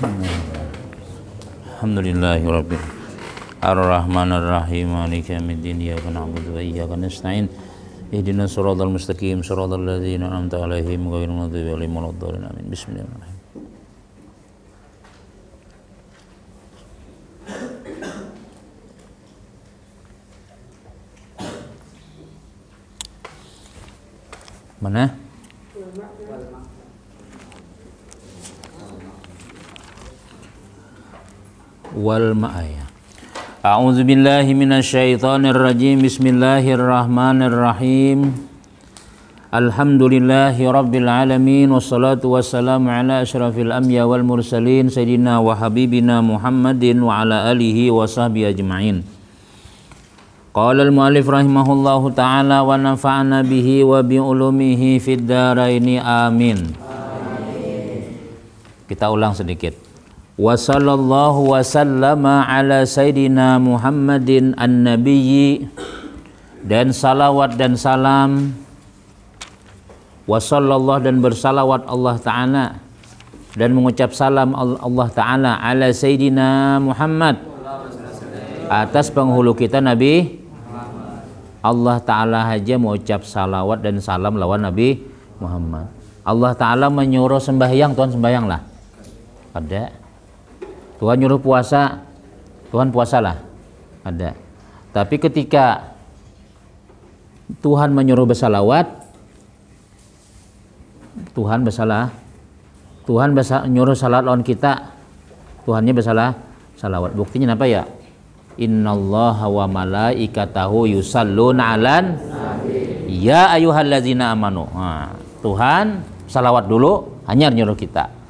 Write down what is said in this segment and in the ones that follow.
Alhamdulillahirabbil Ar-Rahmanir-Rahim Maliki yaumiddin Iyyaka na'budu wa iyyaka nasta'in Ihdinas siratal mustaqim siratal ladzina an'amta 'alaihim ghairil maghdubi 'alaihim waladdallin amin. Bismillahirrahmanirrahim. Mana? Wal ma'aya. A'udzu billahi minasyaitonir rajim. Bismillahirrahmanirrahim. Alhamdulillahi rabbil alamin wassalatu wassalamu ala asyrafil anbiya wal mursalin sayyidina wa habibina Muhammadin wa ala alihi wa sahbihi ajma'in. Qala al-mu'allif rahimahullahu ta'ala wa nafa'ana bihi wa bi ulumihi fid dharaini amin. Kita ulang sedikit. Wa sallallahu wa sallama ala sayyidina Muhammadin an-nabiyyi, dan salawat dan salam wa sallallahu dan bersalawat Allah Ta'ala dan mengucap salam Allah Ta'ala ala sayyidina Muhammad, atas penghulu kita Nabi Allah Ta'ala aja mengucap salawat dan salam lawan Nabi Muhammad. Allah Ta'ala menyuruh sembahyang, Tuhan sembahyang lah. Ada. Tuhan nyuruh puasa, Tuhan puasalah. Ada. Tapi ketika Tuhan menyuruh bersalawat, Tuhan bersalah. Tuhan nyuruh salat lawan kita, Tuhannya bersalah salawat. Buktinya apa ya? Innallaha wa malaikatahu yusalluna 'alan nabi ya ayyuhallazina amanu. Nah, Tuhan salawat dulu, hanya nyuruh kita.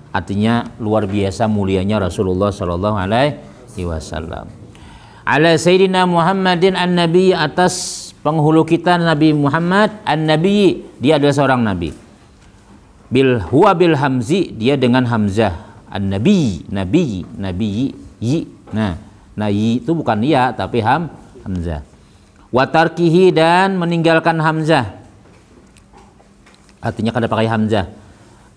Artinya luar biasa mulianya Rasulullah sallallahu alaihi wasallam. Ala sayyidina Muhammadin an-nabi, atas penghulu kita Nabi Muhammad an-nabi, dia adalah seorang nabi. Huwa bil hamzi, dia dengan hamzah. An-nabi, nabi, yi. Nah, yi itu bukan ya, tapi hamzah. Wa tarkihi, dan meninggalkan hamzah. Artinya kada pakai hamzah.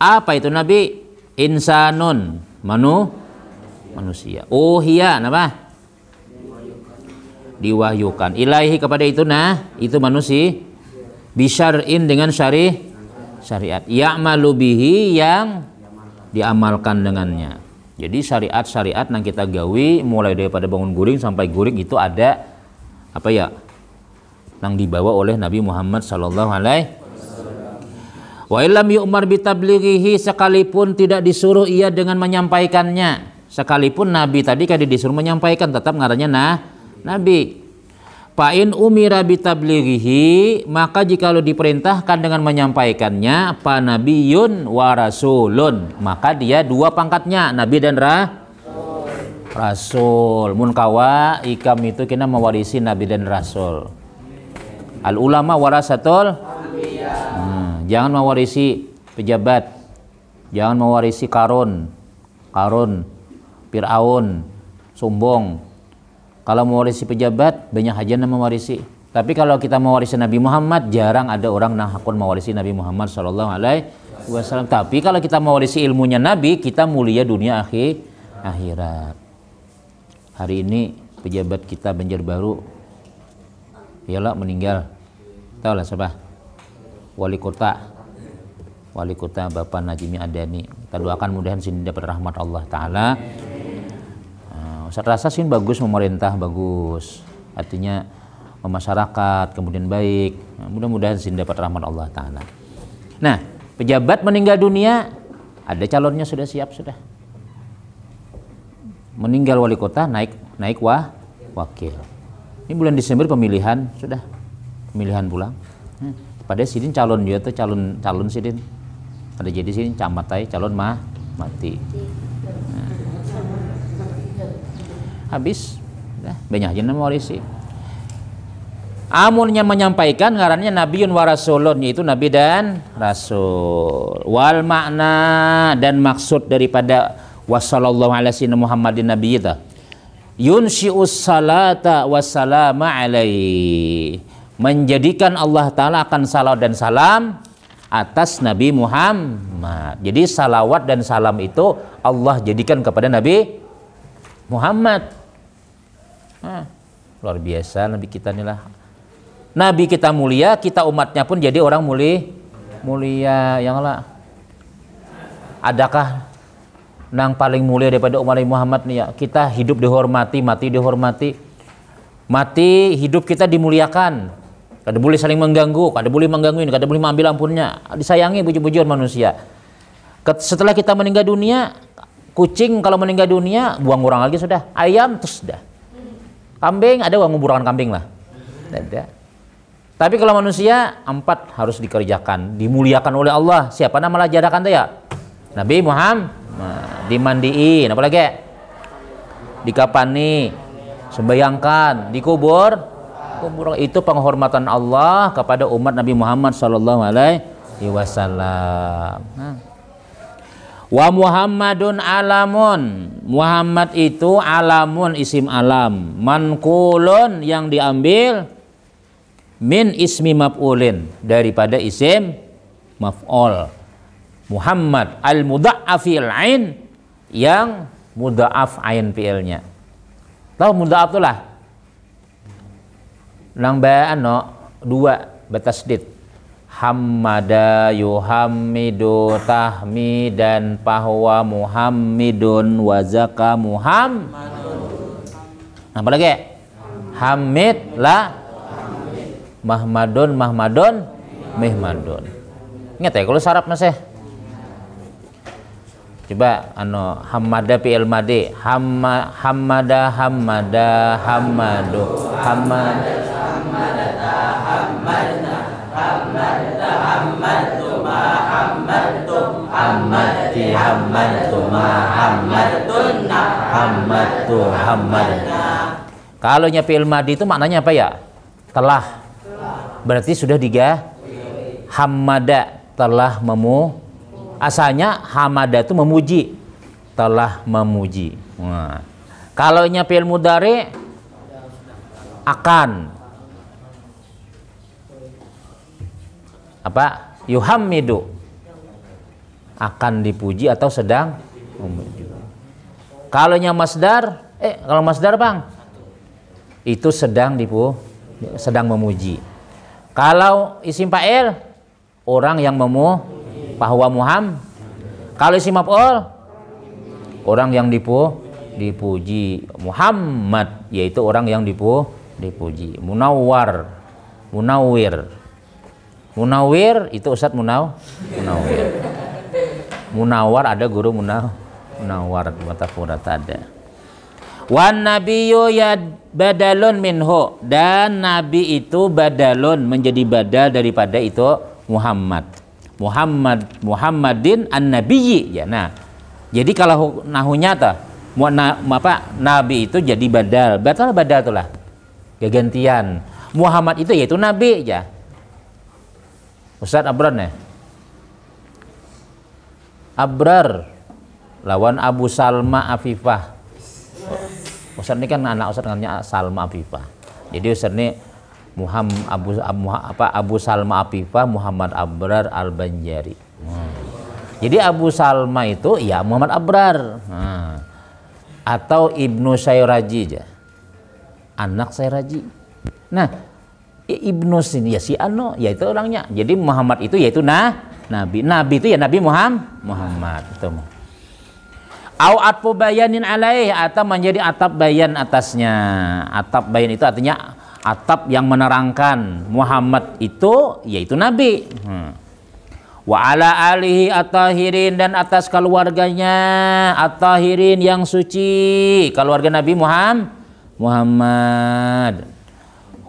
Apa itu nabi? Insanun, manusia. Uhiya, apa? Diwahyukan. Ilaihi, kepada itu, itu manusia. Bisyar'in, dengan syariat. Ya'malu bihi, yang diamalkan dengannya. Jadi syariat yang kita gawi mulai daripada bangun guring sampai guring itu ada apa ya? Yang dibawa oleh Nabi Muhammad sallallahu alaihi wasallam. Wa illam yu'mar bitablighihi, sekalipun tidak disuruh ia dengan menyampaikannya. Sekalipun Nabi tadi kan disuruh menyampaikan, tetap ngarannya Nabi. Fa in umira bitablighihi, maka jikalau diperintahkan dengan menyampaikannya, fa nabiyyun wa rasulun, maka dia dua pangkatnya, nabi dan rasul. Mun kawa ikam itu kena mewarisi nabi dan rasul. Al ulama warasatul anbiya. Jangan mewarisi pejabat, jangan mewarisi Karun, Fir'aun, sombong. Kalau mewarisi pejabat, banyak aja yang mewarisi. Tapi kalau kita mewarisi Nabi Muhammad, jarang ada orang yang hakun mewarisi Nabi Muhammad sallallahu alaihi wasallam. Tapi kalau kita mewarisi ilmunya Nabi, kita mulia dunia akhirat. Hari ini pejabat kita Banjarbaru, iyalah meninggal. Tahu lah siapa? Wali kota Bapak Najimi Adani. Kita doakan mudahan sini dapat rahmat Allah Ta'ala. Saya rasa sih bagus, memerintah bagus, artinya masyarakat kemudian baik. Mudah-mudahan sih dapat rahmat Allah Ta'ala. Nah, pejabat meninggal dunia, ada calonnya sudah siap sudah. Meninggal wali kota, naik wakil. Ini bulan Desember pemilihan sudah, pemilihan pulang. Pada sidin calon dia tuh calon sidin. Ada jadi sini camat calon mati. Habis, banyak aja mewarisi. Amunnya menyampaikan ngarannya nabiun wa rasulun, yaitu nabi dan rasul. Wal makna, dan maksud daripada wassallallahu ala sayyidina Muhammadin nabi itu yunsyi'us salata wassalama alaihi, menjadikan Allah Ta'ala akan salat dan salam atas Nabi Muhammad. Jadi salawat dan salam itu Allah jadikan kepada Nabi Muhammad. Luar biasa Nabi kita inilah. Nabi kita mulia, kita umatnya pun jadi orang mulia. Yang lah. Adakah nang paling mulia daripada umat Nabi Muhammad nih ya? Kita hidup dihormati, mati dihormati. Mati, hidup kita dimuliakan. Kada boleh saling mengganggu, kada boleh menggangguin, kada boleh mengambil ampunnya. Disayangi bujur-bujur manusia. Setelah kita meninggal dunia, kucing kalau meninggal dunia buang orang lagi sudah. Ayam terus sudah. Kambing ada uang nguburkan kambing lah. Ada. Tapi kalau manusia 4 harus dikerjakan, dimuliakan oleh Allah. Siapa nama jadakan tuh ya? Nabi Muhammad. Dimandiin, apalagi? Dikapani, sembayangkan, dikubur. Itu penghormatan Allah kepada umat Nabi Muhammad sallallahu alaihi wasallam. Wa Muhammadun alamun. Muhammad itu alamun, isim alam. Manqulun yang diambil min ismi maf'ulin, daripada isim maf'ul. Muhammad al-mudha'afil ain, yang mudha'af ain fi'ilnya. Tahu mudha'af itu lah. Nang ba'ano 2 batasdid. Hammada yuhammidu tahmidan pahwa muhammidun wazaka muhammadun. Apa lagi? Hamid la mahmadun mihmadun. Ingat ya kalau sarap masih. Coba hammada fi'il madi, hammada hammadu Kalau nya fi'il madi itu maknanya apa ya? Telah. Berarti sudah hammada, telah asalnya hamada itu memuji, telah memuji. Nah, kalau nya fi'il mudhari akan apa? Yuhammidu, akan dipuji atau sedang memuji. Kalau nya masdar, kalau masdar Bang, itu sedang memuji. Kalau isim fa'il, orang yang bahwa Muhammad. Kalau isim maf'ul, orang yang dipuji. Muhammad yaitu orang yang dipuji. Munawwar, munawwir itu Ustadz munawwir. Munawwar ada guru munawwar, mata furat ada. Wan nabiyyu ya badalun minhu, dan nabi itu badalun, menjadi badal daripada itu Muhammadin an-nabiyyi ya. Nah, jadi kalau nahunya nabi itu jadi badal itulah gantian. Muhammad itu yaitu nabi ya. Ustaz Abrar nih. Abrar lawan Abu Salma Afifah. Ustaz ini kan anak Ustaz namanya Salma Afifah. Jadi Ustaz ini Abu Salma Afifah Muhammad Abrar Al-Banjari. Jadi Abu Salma itu ya Muhammad Abrar. Atau Ibnu Sayraji aja. Anak Sayraji. Nah, Ibnu sini ya si yaitu orangnya. Jadi Muhammad itu yaitu nabi. Nabi itu ya Nabi Muhammad itu. Au atfu bayanin alaih, atau menjadi atap bayan atasnya. Atap bayan itu artinya atap yang menerangkan Muhammad itu yaitu nabi. Wa ala alihi at-tahirin, dan atas keluarganya at-tahirin yang suci, keluarga Nabi Muhammad.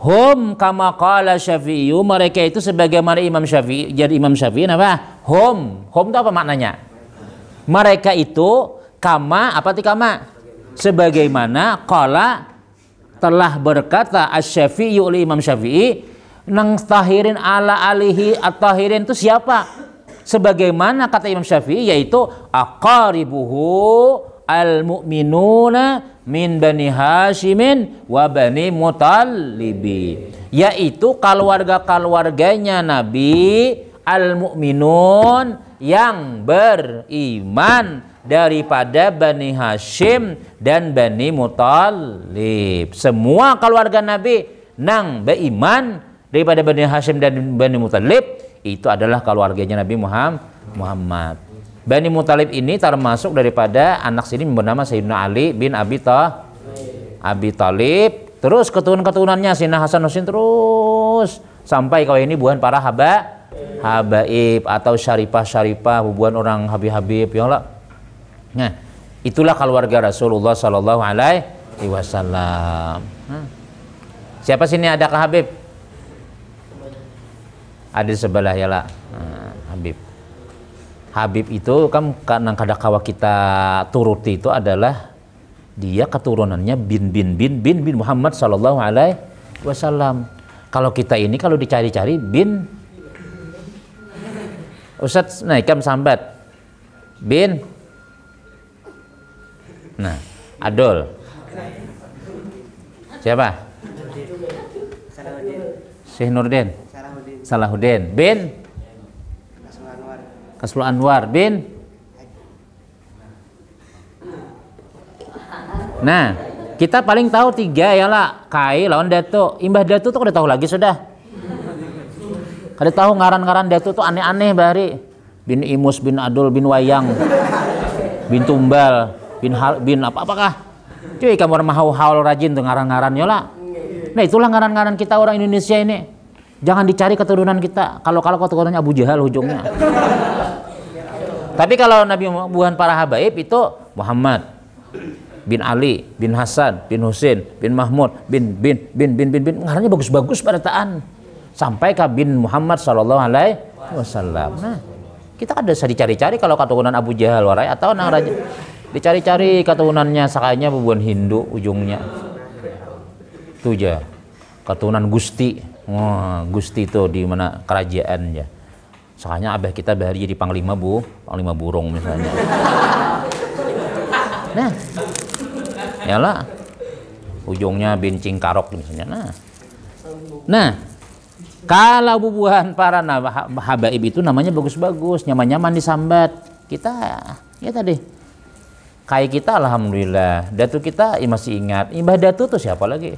Hum kama qala Syafi'i, mereka itu sebagaimana Imam Syafi'i. Jadi Imam Syafi'i apa? Hum itu apa maknanya? Mereka itu kama sebagaimana qala telah berkata Asy-Syafi'i oleh Imam Syafi'i, nang tahirin ala alihi at-tahirin itu siapa? Sebagaimana kata Imam Syafi'i, yaitu aqaribuhu al-mu'minuna min bani Hashimin wa bani Mutalibi, yaitu keluarga-keluarganya Nabi al-mu'minun yang beriman daripada Bani Hashim dan Bani Muthalib. Semua keluarga Nabi nang beriman daripada Bani Hashim dan Bani Muthalib itu adalah keluarganya Nabi Muhammad. Bani Muthalib ini termasuk daripada anak sini bernama Sayyidina Ali bin Abi Thalib. Terus keturunan-keturunannya Sayyidina Hasan Husain terus sampai kau ini bukan para habaib atau syarifah bukan orang habib ya Allah. Nah, itulah keluarga Rasulullah Sallallahu Alaihi Wasallam. Siapa sini ada ke Habib? Ada di sebelah ya lah. Habib. Habib itu kan karena kadang-kala kita turuti itu adalah dia keturunannya bin Muhammad Sallallahu Alaihi Wasallam. Kalau kita ini kalau dicari-cari bin Ustadz naikkan sambat bin. Nah, Adol. Siapa? Syekh Nurdin. Salahuddin. Bin Kasful Anwar bin. Nah, kita paling tahu 3 ya lah. Kai lawan Datuk. Imbah Datuk tuh udah tahu lagi sudah. Kada tahu ngaran-ngaran Datuk tuh aneh-aneh bari. Bin Imus, bin Adul, bin Wayang, bin Tumbal, bin apakah? Cuy, kamu mau rajin tuh ngaran-ngaran ya lah. Nah, itulah ngaran-ngaran kita orang Indonesia ini. Jangan dicari keturunan kita. Kalau keturunannya Abu Jahal ujungnya. Tapi kalau Nabi bukan para habaib itu Muhammad bin Ali, bin Hasan, bin Husain, bin Mahmud, bin ngarannya bagus-bagus pada taan. Sampai ke bin Muhammad Sallallahu Alaihi Wasallam. Nah, kita ada bisa dicari-cari kalau keturunan Abu Jahal warai atau nang raja. Dicari-cari keturunannya sakanya bukan Hindu ujungnya. Itu aja. Keturunan Gusti. Wah, Gusti itu di mana kerajaannya. Sakanya abah kita bahari jadi panglima burung misalnya. Nah, yalah. Ujungnya bin Cingkarok misalnya. Nah, kalau bubuhan para habaib itu namanya bagus-bagus, nyaman-nyaman disambat. Kita ya tadi kayak kita alhamdulillah. Datu kita masih ingat. Imbah Datu tuh siapa lagi?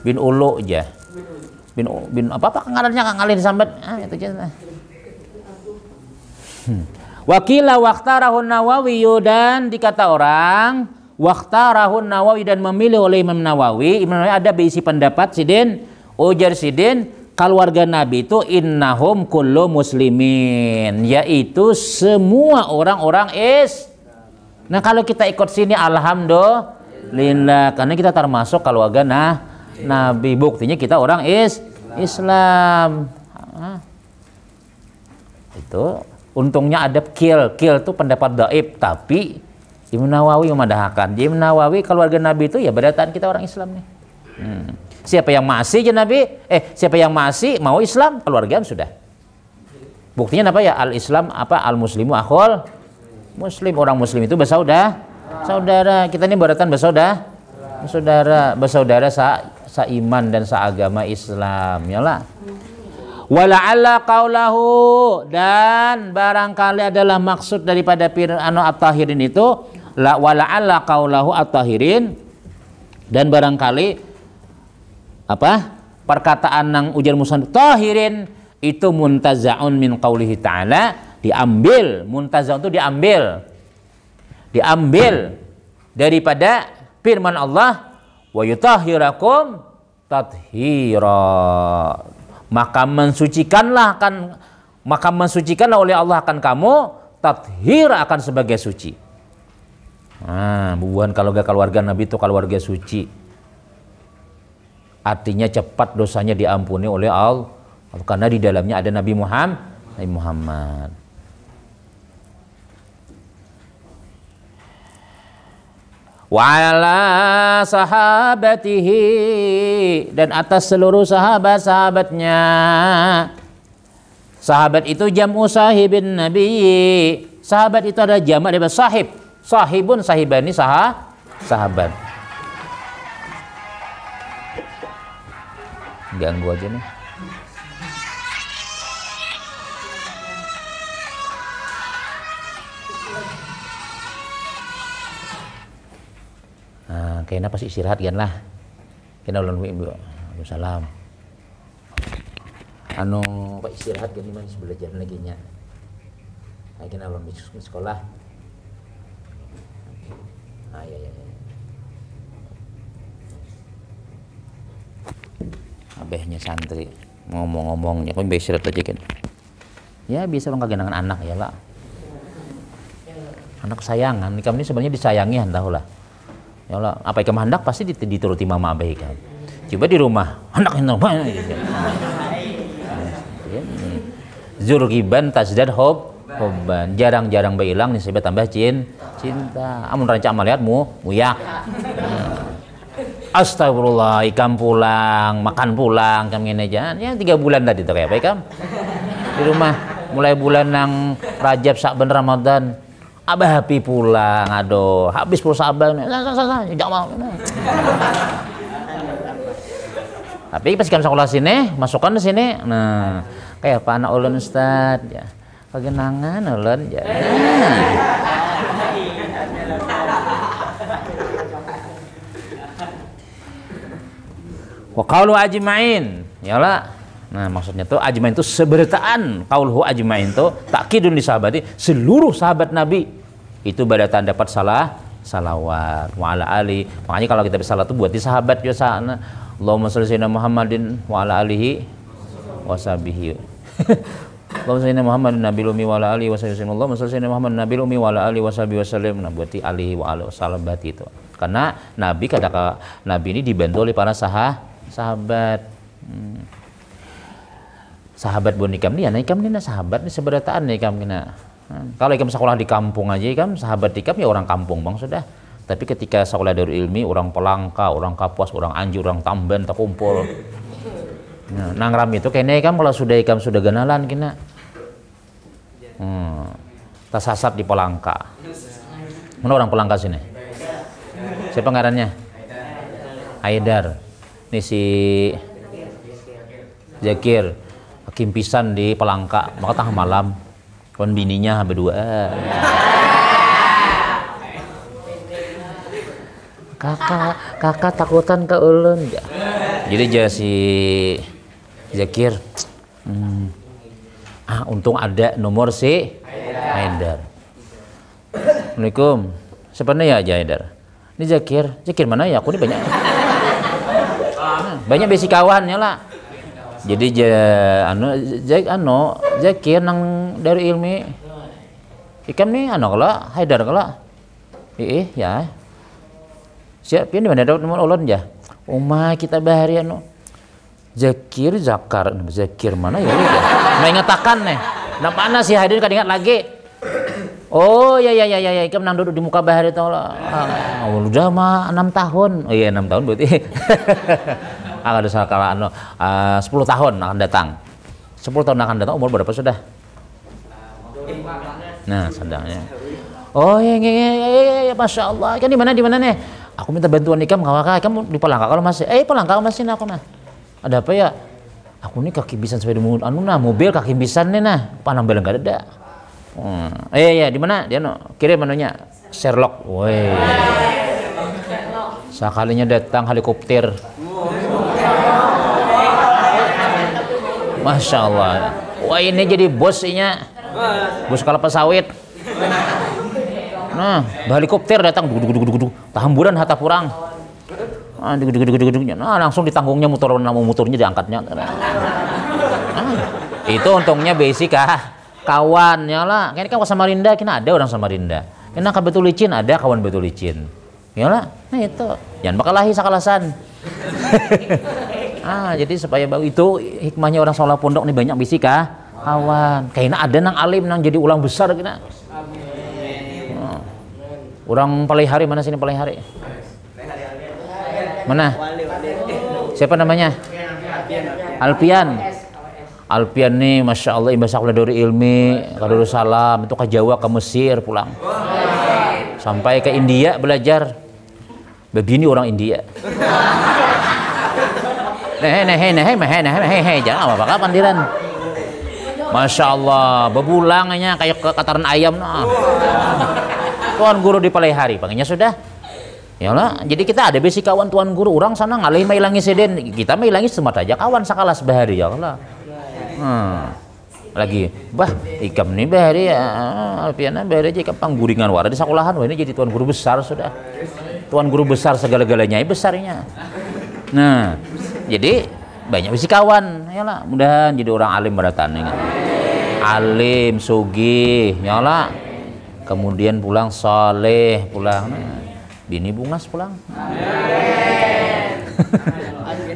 Bin Ulu aja. Bin apa ngarannya Kang Ali disambat. Itu aja. Wakila waqtarahun Nawawi dan dikata orang waqtarahun Nawawi dan memilih oleh Imam Nawawi. Imam Nawawi ada berisi pendapat sidin ujar sidin keluarga Nabi itu innahum kullu muslimin, yaitu semua orang-orang Nah, kalau kita ikut sini alhamdulillah karena kita termasuk keluarga Nabi. Buktinya kita orang Islam. Itu untungnya ada kil itu pendapat dhaif, tapi Imam Nawawi memadahkan. Imam Nawawi keluarga Nabi itu ya berdasarkan kita orang Islam nih. Siapa yang masih Nabi? Siapa yang masih mau Islam keluargaan sudah. Buktinya apa ya? Al-Islam apa? Al-Muslimu akhul Muslim. Orang Muslim itu saudara. Kita ini berdasarkan bersaudara seiman dan seagama Islam. Yalah. Wala'alla qaulahu dan barangkali adalah maksud daripada at-tahirin itu wala'alla qaulahu at-tahirin dan barangkali perkataan nang ujar musannif tahirin itu muntaza'un min qaulihi ta'ala, diambil. Muntaza'un itu diambil daripada firman Allah wa yutahhirakum tathira. Maka mensucikanlah oleh Allah akan kamu tathir akan sebagai suci. Bukan kalau keluarga Nabi itu keluarga suci. Artinya cepat dosanya diampuni oleh Allah karena di dalamnya ada Nabi Muhammad. Wa ala sahabatihi dan atas seluruh sahabat-sahabatnya. Sahabat itu jam'u sahibin Nabi. Sahabat itu ada jamak dari sahib. Sahibun sahibani sahabat. Ganggu aja nih. Nah, kayaknya pas istirahat kan lah. Kena ulun ibu. Waalaikumsalam. Anu pak istirahat gini manis belajar lagi nya. Nah, kena ulun di sekolah. Ah ya. Abehnya santri ngomong-ngomongnya kan istirahat aja kan. Ya bisa bang kagenangan anak ya lah. Anak kesayangan, ikam ini sebenarnya disayangi hendak lah. Ya Allah, apa ikam hendak pasti dituruti mama abah ikam. Coba di rumah, hendak mana? Zurgiban tazdad hobban. Jarang-jarang bailang nih sebab tambah cinta. Amun ranca amaliatmu muyak. Astagfirullah, ikam pulang, makan pulang, kami ngene aja. Ya 3 bulan tadi tuh kayak apa ikam? Di rumah mulai bulan yang Rajab, Sa'ban, Ramadan. Abah happy pulang, aduh, habis pulsa abah, jangan mau. Tapi pas kamu sekolah sini, masukkan ke sini, nah, kayak apa anak ulun Ustad, ya, kegenangan ulun, ya. Wa qaulu ajmain, ya lah. Nah, maksudnya tuh ajmain itu seberitaan, qauluhu ajmain itu takkidun li sahabati, seluruh sahabat Nabi itu badatan dapat salawat wa ala ali. Makanya kalau kita bersalat itu buat di sahabat ya sana. Allahumma shalli sayyidina Muhammadin wa ala alihi washabihi. Allahumma shalli Muhammadin nabil ummi wa ala alihi washabihi. Allahumma shalli sayyidina Muhammadin nabil ummi wa ala alihi washabihi wasallam. Nah, buat di alihi wa ala sahabat itu. Karena Nabi Nabi ini dibantu oleh para sahabat. Sahabat bon ikam nih, ikam nih sahabat nih seberataan nih ikam kena. Kalau ikam sekolah di kampung aja ikam sahabat ikam ya orang kampung bang sudah. Tapi ketika sekolah Darul Ilmi orang Pelangka, orang Kapuas, orang Anjur, orang Tamban tak kumpul. Nah, nangram itu kayaknya ikam kalau sudah ikam sudah genalan kena. Tersasat di Pelangka. Mana orang Pelangka sini? Siapa ngarannya? Haidar. Ini si Zakir. Hakim pisan di Pelangka, maka tengah malam kon bininya berdua. Kakak takutan ke ulun. Jadi jadi si Zakir, untung ada nomor si Haidar. Assalamualaikum. Sebenarnya ya Haidar. Ini Zakir mana ya? Aku ini banyak besi kawannya lah. Jadi Zakir nang dari ilmi ikam nih kala Haidar kala ya siap ini mana dapat nomor ulun ya kita bahari Zakir mana ya mau ingatakan nih nah mana si Haidar kan ingat lagi oh ya ikam nang duduk di muka bahari tau lah udah mah 6 tahun oh iya 6 tahun berarti ada salah 10 tahun akan datang. 10 tahun akan datang umur berapa sudah? Nah, sedangnya. Oh ya, masya Allah. Kan di mana nih? Aku minta bantuan ikam, kamu di Pelangka kalau masih. Pelangka masih aku nah. Ada apa ya? Aku nih kaki bisan sampai mobil kaki bisan nih nah. Panambel enggak ada. Ya, di mana? Dia kirim manunya Sherlock. Woi. Sekalinya datang helikopter. Masya Allah. Wah ini jadi bosnya. Bos kelapa sawit. Nah, helikopter datang. Tahamburan hata purang. Nah, langsung ditanggungnya motornya diangkatnya. Itu untungnya basic kawannya lah. Ini kan Samarinda, kena ada orang Samarinda. Kena kan betul licin, ada kawan betul licin. Ya lah, nah itu. Jangan bakal lahi sakalasan. Jadi supaya itu hikmahnya orang sholat pondok nih banyak bisi kawan. Kayaknya ada nang alim nang jadi ulang besar kena. Orang Palihari mana sini Palihari? Mana? Siapa namanya? Alpian nih, masya Allah imbas sekolah dari ilmi, ke Darussalam itu ke Jawa ke Mesir pulang. Sampai ke India belajar. Begini orang India. Jangan apa-apa pandiran. Masya Allah, bebulangnya kayak kataran ayam. Nah. Tuan guru dipelihari, panggilnya sudah. Ya lah, jadi kita ada besi kawan tuan guru, orang sana ngalih mailangi seden, kita mailangi semata aja kawan sakalas bahari ya Allah. Lagi, bah, ikam nih bahari ya, Alpiana bahari aja ikam pangguringan wara di sekolahan, wah ini jadi tuan guru besar sudah. Tuan guru besar segala-galanya besarnya. Nah, jadi banyak besi kawan, ya lah, mudahan jadi orang alim beratan ini. Alim, sugih, ya lah. Kemudian pulang soleh, pulang. Bini bungas pulang.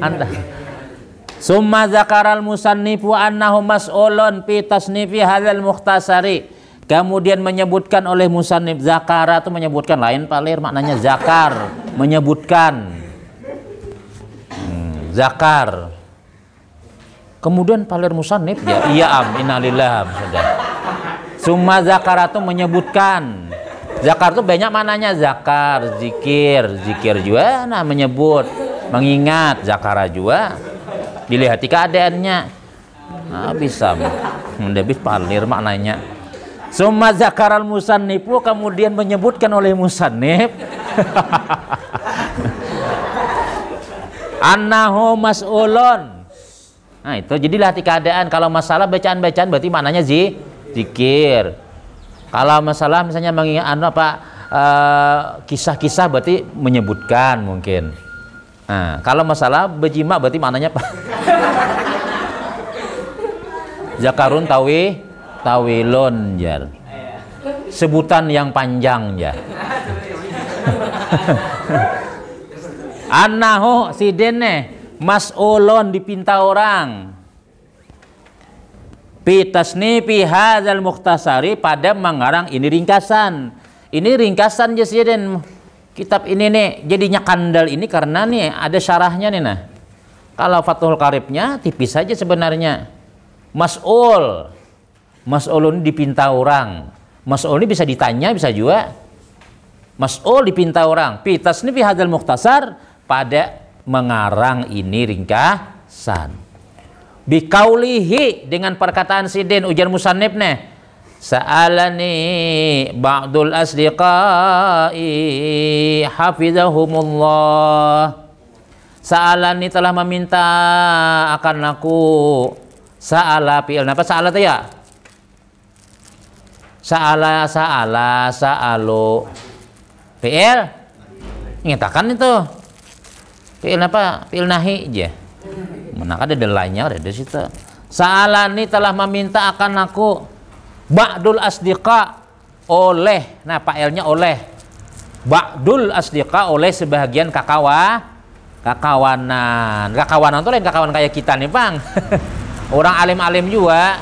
Anda. Summa zakaral musannifu annahu mas'ulun fi tasnifi hadzal mukhtasari. Kemudian menyebutkan oleh musannif, zakara itu menyebutkan, lain palir maknanya zakar, menyebutkan. Zakar. Kemudian palir musannif ya, iya innalillah sudah. Summa zakara itu menyebutkan. Zakar itu banyak mananya, zakar, zikir juga, nah menyebut, mengingat, zakara juga, dilihat keadaannya, nah bisa, lebih palir maknanya. Summa zakaral musannifu, kemudian menyebutkan oleh musannif, annahu mas'ulun. Nah itu, jadi lihat keadaan. Kalau masalah bacaan-bacaan berarti maknanya zikir. Kalau masalah misalnya mengingat kisah-kisah berarti menyebutkan mungkin. Nah, kalau masalah bejima berarti maknanya apa? Zakarun tawilun jar. Sebutan yang panjang ya. Annahu sidene mas'ulun dipinta orang. Pitasnifi hadzal mukhtasari, pada mengarang ini ringkasan. Ini ringkasan jasiden kitab ini nih, jadinya kandal ini karena nih ada syarahnya nih nah. Kalau Fathul Qaribnya tipis saja sebenarnya. Mas'ulun dipinta orang. Mas'ul ini bisa ditanya, bisa juga. Mas'ul dipinta orang. Pitasnifi hadzal mukhtasar, pada mengarang ini ringkasan. Bikaulihi, dengan perkataan sidin, ujar musannif nih, sa'alani ba'dul asdiqai hafizahumullah. Sa'alani telah meminta akan aku. Sa'ala fi'il apa? Sa'ala itu ya? Sa'alu fi'il ngitakan itu fi'il apa? Fi'il nahi aja. Mana ada lainnya ada di situ. Sa'alani telah meminta akan aku ba'dul asdiqa, oleh, nah fa'ilnya oleh, ba'dul asdiqa, oleh sebahagian kakawanan itu lain kakawan kayak kita nih bang. Orang alim-alim juga.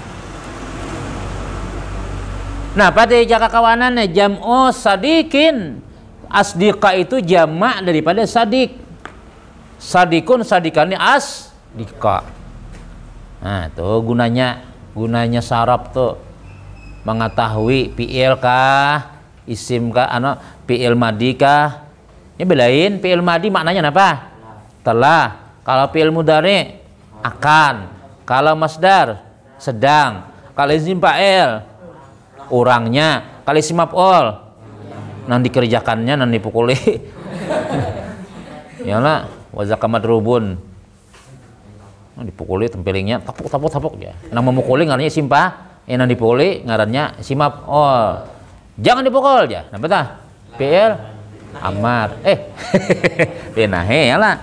Nah pada kakawanannya jam'u sadikin, asdiqa itu jamak daripada sadik. Sadikun, sadikannya asdiqa. Nah tuh gunanya saraf tuh mengetahui fi'il kah, isim kah, fi'il madi kah. Ini belain fi'il madi maknanya apa? Telah. Kalau fi'il mudhari akan. Kalau masdar sedang. Kalau isim fa'il orangnya. Kalau isim maf'ul nanti dikerjakannya, nanti dipukuli. Ya lah. Wazaka madrubun, dipukuli tempelingnya tapuk ya. Nang memukuli ngarannya simpah, yang dipukuli ngarannya simap. Oh, jangan dipukul ya. Nah betul. PL amar. Benahe ya lah.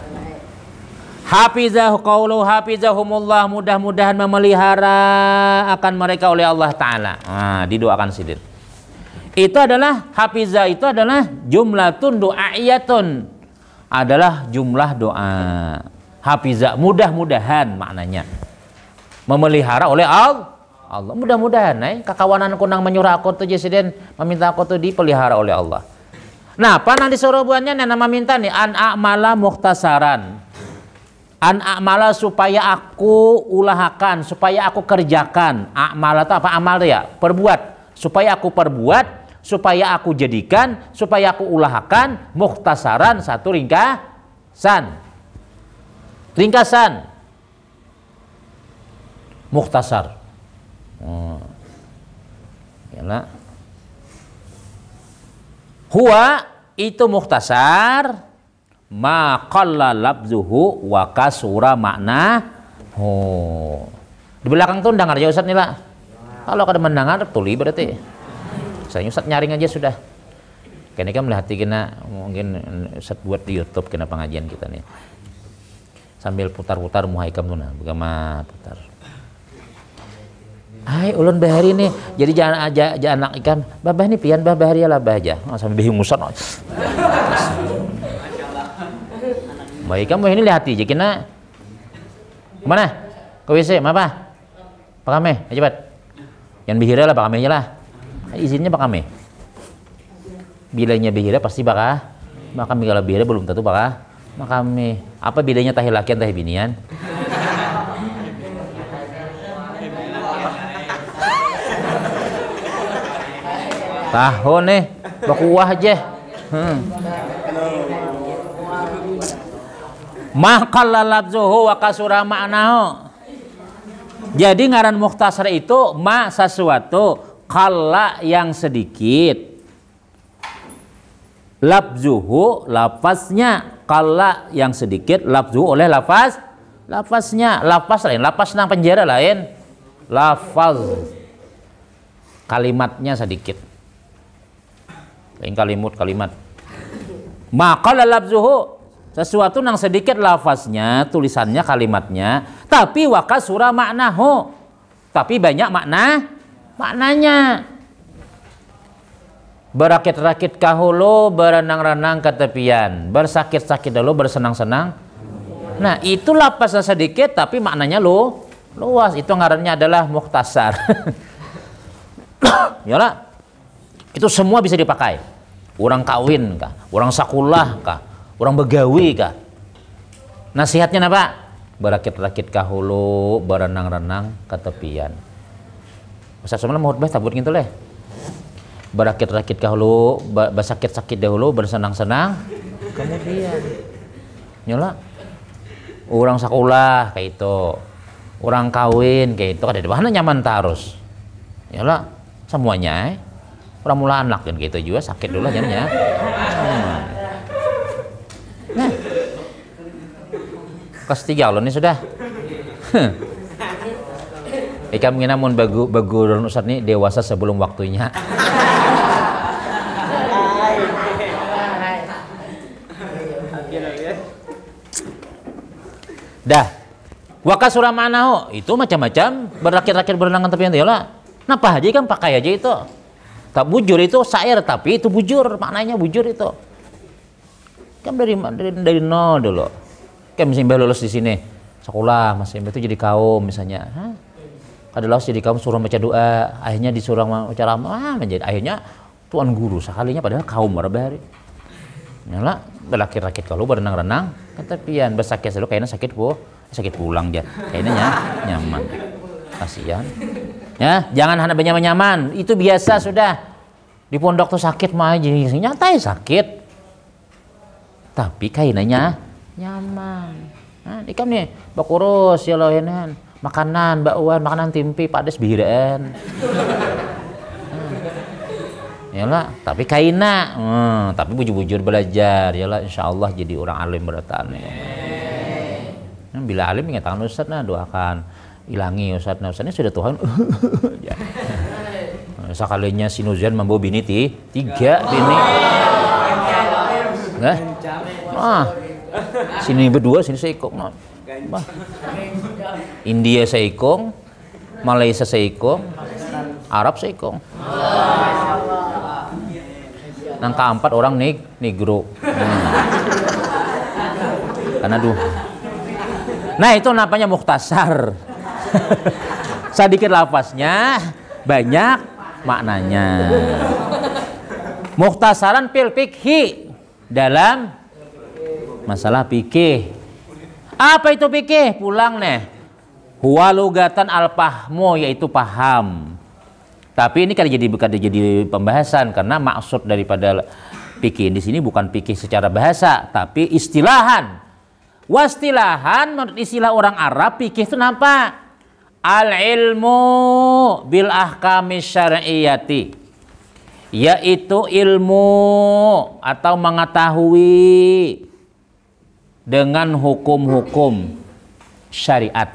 Hafizahu qaulu hafizahumullah, mudah-mudahan memelihara akan mereka oleh Allah Ta'ala. Nah, didoakan sidin. Itu adalah hafizah, itu adalah jumlatun du'a'iyatun, adalah jumlah doa. Hafizah, mudah-mudahan maknanya memelihara oleh Allah. Mudah-mudahan kakawanan kunang menyuruh aku tuh jesiden meminta aku tuh dipelihara oleh Allah. Nah, panang disuruh buannya nama minta nih an a'mala mukhtasaran. An a'mala supaya aku ulahakan, supaya aku kerjakan. A'mala itu apa? Amal itu ya, perbuat. Supaya aku perbuat, supaya aku jadikan, supaya aku ulahakan, mukhtasaran, satu ringkasan mukhtasar. Oh. Yalah. Huwa itu mukhtasar ma qalla labzuhu wa kasura makna. Oh. Di belakang tuh dengar aja Ustaz nih lah. Kalau kada mendengar tuli berarti. Saya Ustaz nyaring aja sudah. Kayaknya kan melihat kena mungkin Ustaz buat di YouTube kena pengajian kita nih. Sambil putar-putar muhaikam tuh nah, bagaimana putar. Hai ulun bahari nih, jadi jangan aja anak ikan. Babah nih pian babah hari lah aja. Oh, sampai bingung Ustaz. Baik kamu ini lihat aja kena. Kemana? Ke WC, apa? Pak Kame, ayo cepat. Yang bihira lah Pak Kame nya lah. Izinnya Pak Kame. Bilanya bihira pasti bakal. Maka kalau bihira belum tentu bakal. Makame. Apa bedanya tahi lakian tahi binian? Tahu nih, bakuah aja. Maqalla labzuhu wa kasura ma'nahu. Jadi ngaran mukhtasar itu ma sesuatu, qalla yang sedikit. Labzuhu lafaznya, qalla yang sedikit, labzuhu oleh lafaznya. Lafaz lain, lafaz nang penjara lain. Lafaz kalimatnya sedikit. Lain kalimat. Maka labzuhu sesuatu yang sedikit lafaznya, tulisannya, kalimatnya, tapi wakasura maknahu, tapi banyak maknanya. Berakit-rakit kahulu, berenang-renang ke tepian, bersakit-sakit dulu, bersenang-senang. Nah itu lafaznya sedikit tapi maknanya luas. Itu ngarannya adalah mukhtasar. Yalah. Itu semua bisa dipakai. Orang kawin kah? Orang sakulah kah? Orang begawi kah? Nasihatnya apa? Berakit-rakit kahulu, berenang-renang ke tepian. Ustaz semalam mau khutbah tabut gitu leh. Berakit-rakit kahulu, bersakit-sakit dahulu, bersenang-senang kemudian. Nyola. Orang sakulah kayak itu. Orang kawin kayak itu kada ada bahan nyaman terus. Nyola semuanya orang mula anak kan gitu juga sakit dulu jadinya. Nah, kelas 3 loh ini sudah. Ikan namun bagu Ustaz nih dewasa sebelum waktunya. Dah. Waka surah manaho itu macam-macam berakit-rakit berenang tepian lah. Napa aja kan pakai aja itu. Tak bujur itu syair tapi itu bujur, maknanya bujur itu. Kan dari nol dulu. Kan misalnya lulus di sini sekolah masih itu jadi kaum misalnya. Kada lulus jadi kaum suruh baca doa, akhirnya disuruh baca ramah menjadi akhirnya tuan guru sekalinya padahal kaum berbahari. Nyala berakit-rakit kalau berenang-renang ke tepian bersakit dulu kayaknya sakit pulang aja. Kayaknya nyaman. Kasihan. Ya, jangan hanya nyaman. Itu biasa sudah. Di pondok tuh sakit mah jadi nyantai sakit. Tapi kainanya nyaman. Nah, ikam nih bakurus ya loh enan. Makanan bakwan, makanan timpi padas bihiraan. Yalah, tapi kaina. Tapi bujur-bujur belajar. Yalah insyaallah jadi orang alim beratan. Nah, bila alim ingat tangan Ustaz nah doakan ilangi Ustaz ini sudah Tuhan. Sekalinya si Nuzian membawa bini 3 bini. Nah, sini berdua sini seikong. India seikong, Malaysia seikong, Arab seikong. Nang keempat orang negro. Karena nah itu namanya mukhtasar. Sedikit lafaznya, banyak maknanya. Mukhtasaran fil fikhi dalam masalah fikih. Apa itu fikih? Pulang nih. Huwa lugatan al-fahmu yaitu paham. Tapi ini kan jadi pembahasan karena maksud daripada fikih di sini bukan fikih secara bahasa, tapi istilahan. Wastilahan menurut istilah orang Arab fikih itu apa? Al-ilmu bil ahkami syar'iyyati, yaitu ilmu atau mengetahui dengan hukum-hukum syariat.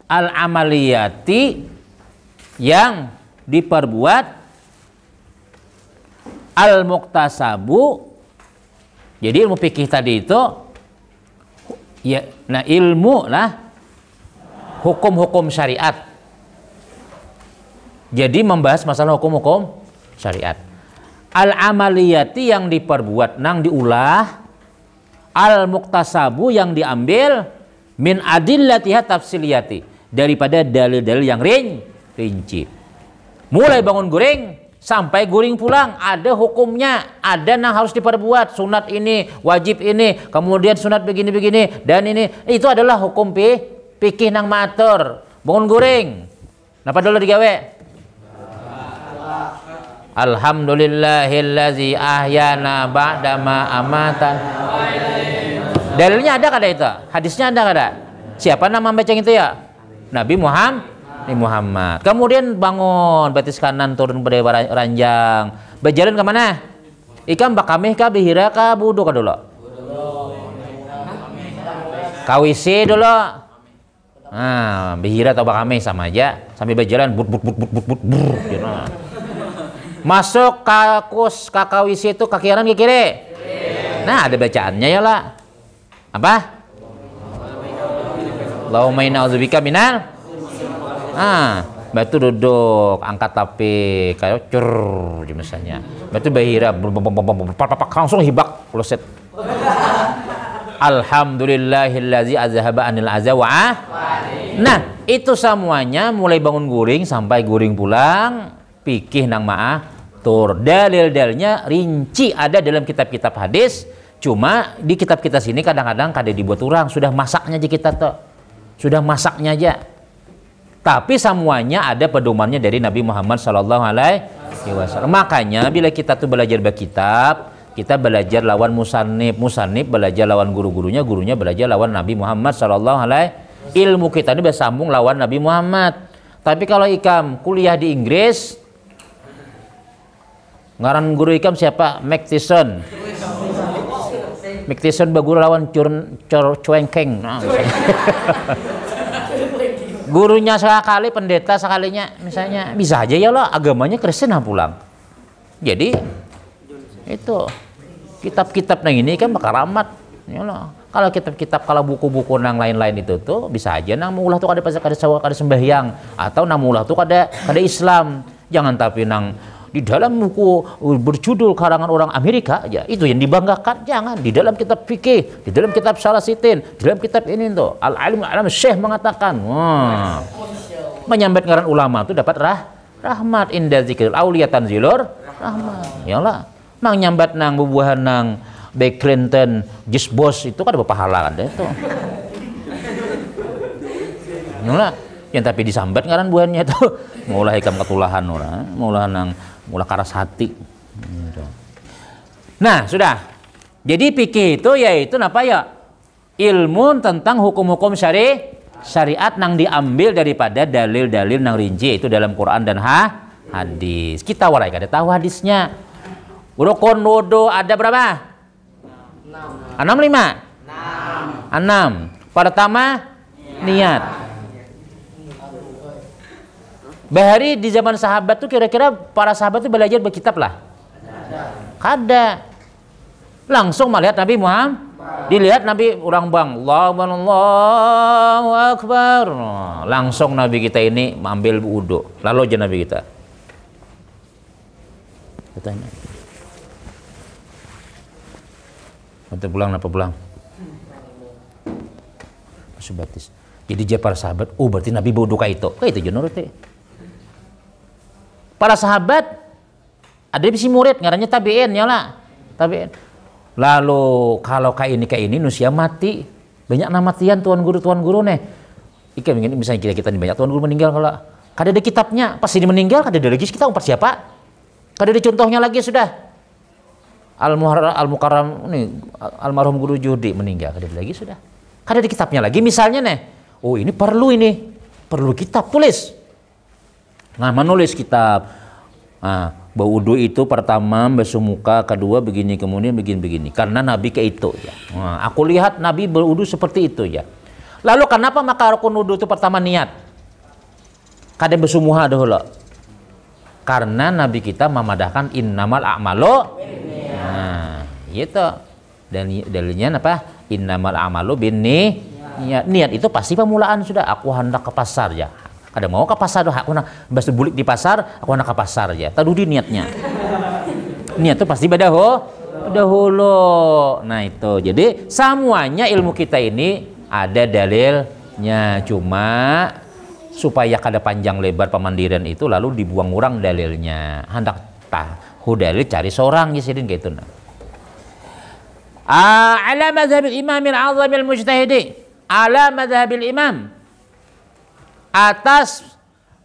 Al-amaliyati, yang diperbuat. Al-muktasabu, jadi ilmu fikih tadi itu ya, nah ilmu lah hukum-hukum syariat. Jadi membahas masalah hukum-hukum syariat. Al-amaliyati, yang diperbuat nang diulah. Al-muktasabu, yang diambil min adillatiha tafsiliyati, daripada dalil-dalil yang rinci. Mulai bangun guring sampai guring pulang ada hukumnya, ada yang harus diperbuat, sunat ini, wajib ini, kemudian sunat begini-begini, dan ini itu adalah hukum fikih nang matur. Bangun guring napa dulu digawe? Alhamdulillahillazi ahyana ba'dama amatan. Dalilnya ada kada itu? Hadisnya ada kada? Siapa nama baca itu ya? Nabi Muhammad. Kemudian bangun, batis kanan turun pada ranjang. Berjalan ke mana? Ikam bakameh kah, bihira kah, budu kah dulu? Kawisi dulu. Nah, bihira atau bakameh sama aja. Sambil berjalan but. Masuk ke kawisi itu ke kanan ke kiri. Nah, ada bacaannya ya lah. Apa? Allahumma inna a'udzubika minal. Batu duduk, angkat tapi kayak cur misalnya. Batu bahira langsung hibak kloset. Alhamdulillahillazi azhaba anil azza wa. Nah, itu semuanya mulai bangun guring sampai guring pulang, fikih nang ma'atur. Dalil-dalilnya rinci ada dalam kitab-kitab hadis. Cuma di kitab kita sini kadang-kadang kada dibuat orang, sudah masaknya aja kita tuh. Sudah masaknya aja. Tapi semuanya ada pedomannya dari Nabi Muhammad Sallallahu Alaihi Wasallam. Makanya bila kita tuh belajar berkitab, kita belajar lawan musannif, belajar lawan guru-gurunya, gurunya belajar lawan Nabi Muhammad Sallallahu Alaihi Wasallam. Ilmu kita ini bersambung lawan Nabi Muhammad. Tapi kalau ikam kuliah di Inggris, ngaran guru ikam siapa? Macpherson. Macpherson baguru lawan cuengkeng. Gurunya sekali, pendeta sekalinya, misalnya bisa aja ya lah, agamanya Kristen pulang. Jadi itu kitab-kitab nang ini kan bakal ramat. Ya lah. Kalau kitab-kitab, kalau buku-buku nang lain-lain itu tuh bisa aja nang mulah tuh ada sembahyang, atau nang mulah tuh ada Islam. Jangan tapi nang di dalam buku berjudul karangan orang Amerika aja itu yang dibanggakan. Jangan. Di dalam kitab fikih, di dalam kitab Salasitin, di dalam kitab ini tuh Al-Alim Al-Alam Syekh mengatakan, menyambat ngaran ulama itu dapat rahmat. Inda zikril auliya tanzilur rahmat. Yalah. Nang nyambat nang bubuhan nang Bill Clinton, Jus Bos itu kan ada pahala ada itu. Yalah. Yang tapi disambat ngaran buahannya itu mulai ikam ketulahan orang, mulai karas hati. Nah, sudah. Jadi fikih itu yaitu apa ya? Ilmu tentang hukum-hukum syariat nang diambil daripada dalil-dalil nang rinci itu dalam Quran dan hadis. Kita warai kada tahu hadisnya. Rukun wudu ada berapa? 6. 6. Pertama niat. Bahari di zaman sahabat tuh kira-kira para sahabat tuh belajar berkitab lah. Kada. Langsung melihat Nabi Muhammad. Dilihat Nabi orang bang. Allahu Akbar. Langsung Nabi kita ini ambil wudu. Lalu aja Nabi kita. Katanya. Nanti pulang apa pulang? Masuk batis. Jadi dia para sahabat. Oh berarti Nabi wudu kayak itu. Kayak itu jenurut. Para sahabat ada si murid ngarannya tabi'in ya lah. Tabi'in. Lalu kalau kayak ini manusia mati. Banyak namatian tuan guru nih. Ika misalnya kita banyak tuan guru meninggal kalau kada ada kitabnya, pasti meninggal kada ada lagi kita umpar siapa? Kada ada contohnya lagi sudah. Al-Mukarram ini almarhum guru Judi meninggal kada ada lagi sudah. Ada di kitabnya lagi misalnya nih. Oh ini perlu kitab tulis. Nah menulis kitab. Nah, berwudu itu pertama basuh muka, kedua begini, kemudian begini. Karena Nabi kayak itu ya. Nah, aku lihat Nabi berwudu seperti itu ya. Lalu kenapa maka rukun wudu itu pertama niat? Kadang basuh muka dahulu. Karena Nabi kita memadahkan innamal a'malu. Nah, itu. Dan dalilnya apa? Innamal a'malu binniyat. Niat itu pasti pemulaan sudah. Aku hendak ke pasar ya. Ada mau ke pasar, aku nak basuh bulik di pasar, aku hendak ke pasar ya. Tadu di niatnya. Niat itu pasti dahulu. Nah itu. Jadi semuanya ilmu kita ini ada dalilnya. Cuma supaya kada panjang lebar pemandirian itu lalu dibuang orang dalilnya. Hendak tahu dalil cari seorang jisidin gitu. Ala madhabil imamil azamil mujtahidi. Ala madhabil imam. Atas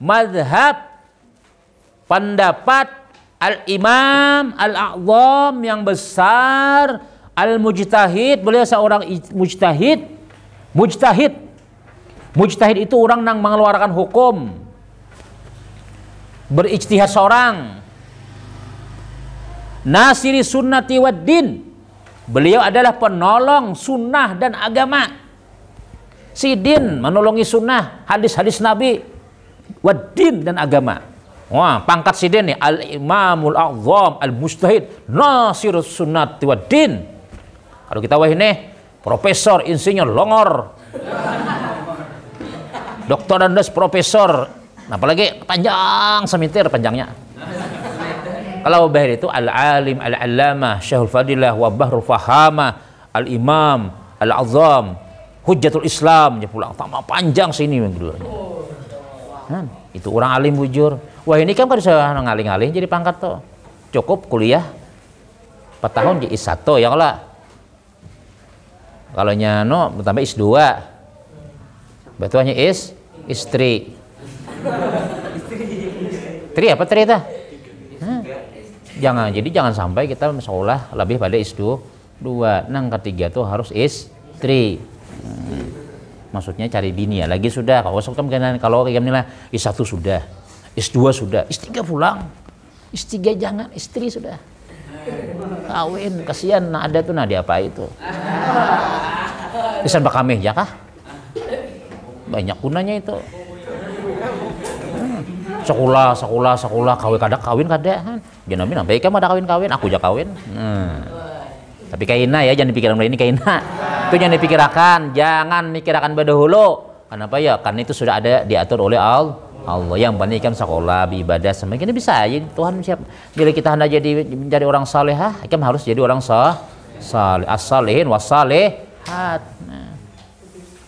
madhab pendapat al-imam al-a'zam yang besar al-mujtahid. Beliau seorang mujtahid. Mujtahid itu orang yang mengeluarkan hukum, berijtihad seorang. Nasiri sunnati wad din. Beliau adalah penolong sunnah dan agama. Sidin menolongi sunnah, hadis-hadis Nabi, wad din dan agama. Wah, pangkat sidin nih al-imamul a'zam al-mujtahid nasirus sunnati wad din. Kalau kita wah ini profesor, insinyur, longor. Doktor dan profesor, apalagi panjang semintir panjangnya. Kalau bahir itu al-alim al-allamah syahul fadilah wa bahrul fahama al-imam al-azam hujjatul islam ya pulang tambah panjang sini itu orang alim bujur. Wah ini kan bisa ngaling-ngaling jadi pangkat tuh. Cukup kuliah 4 tahun di S1 ya kalau nyano bertambah S2 berarti hanya istri apa ternyata jangan sampai kita sekolah lebih pada S2 nang ketiga tuh harus istri. Maksudnya cari bini ya lagi sudah kalau S1 sudah S2 sudah S3 pulang S3 jangan istri sudah kawin kasihan ada tuh dia apa itu bisa bakameh ya kah banyak gunanya itu. Sekolah kawin kada jangan nabi nampai kamu ada kawin aku aja kawin. Tapi kaina ya jangan dipikirkan ini kaina itu jangan dipikirkan, jangan mikirkan berdahulu. Kenapa ya? Karena itu sudah ada diatur oleh Allah. Yang penting kan sekolah, ibadah, semakin bisa aja Tuhan siap. Bila kita hendak menjadi orang salehah, kita harus jadi orang saleh, as-salihin was-salihat.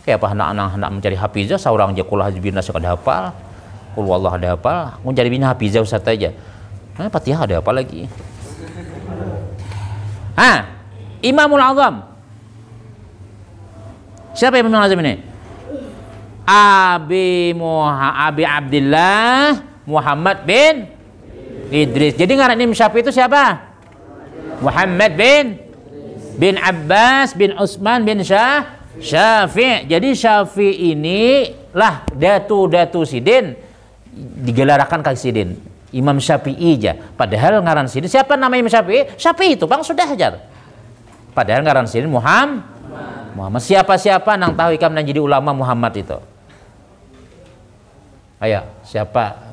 Kayak apa hendak mencari hafizah, seorang aja kulah hajbina sekada hafal, kul wallah ada hafal, mau cari bina hafizah ustaz aja. Fatihah ada apa lagi? Imamul Azam. Siapa Imamul Azam ini? Abi Abdullah Muhammad bin Idris. Jadi ngaran Imam Syafi'i itu siapa? Muhammad bin Abbas bin Utsman bin Syafi'i. Jadi Syafi'i ini lah datu sidin digelarakan kali sidin. Imam Syafi'i aja. Padahal ngaran sidin siapa nama Imam Syafi'i? Syafi'i itu Bang sudah hajar. Padahal ngaran sidin Muhammad. Siapa nang tahu ikam nang jadi ulama Muhammad itu? Ayo, siapa?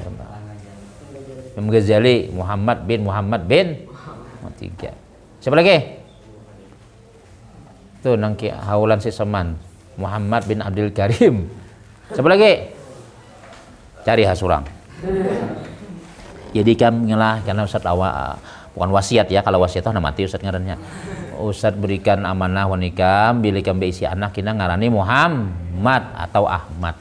Imam Ghazali, Muhammad bin 3. Siapa lagi? Tuh nang haulan si Seman, Muhammad bin Abdul Karim. Siapa lagi? Cari hasurang. Jadi kam ngelah karena Ustaz bukan wasiat ya, kalau wasiat itu mati Ustaz ngarannya. Ustaz berikan amanah wanikam bila kam beisi anak kita ngarani Muhammad atau Ahmad.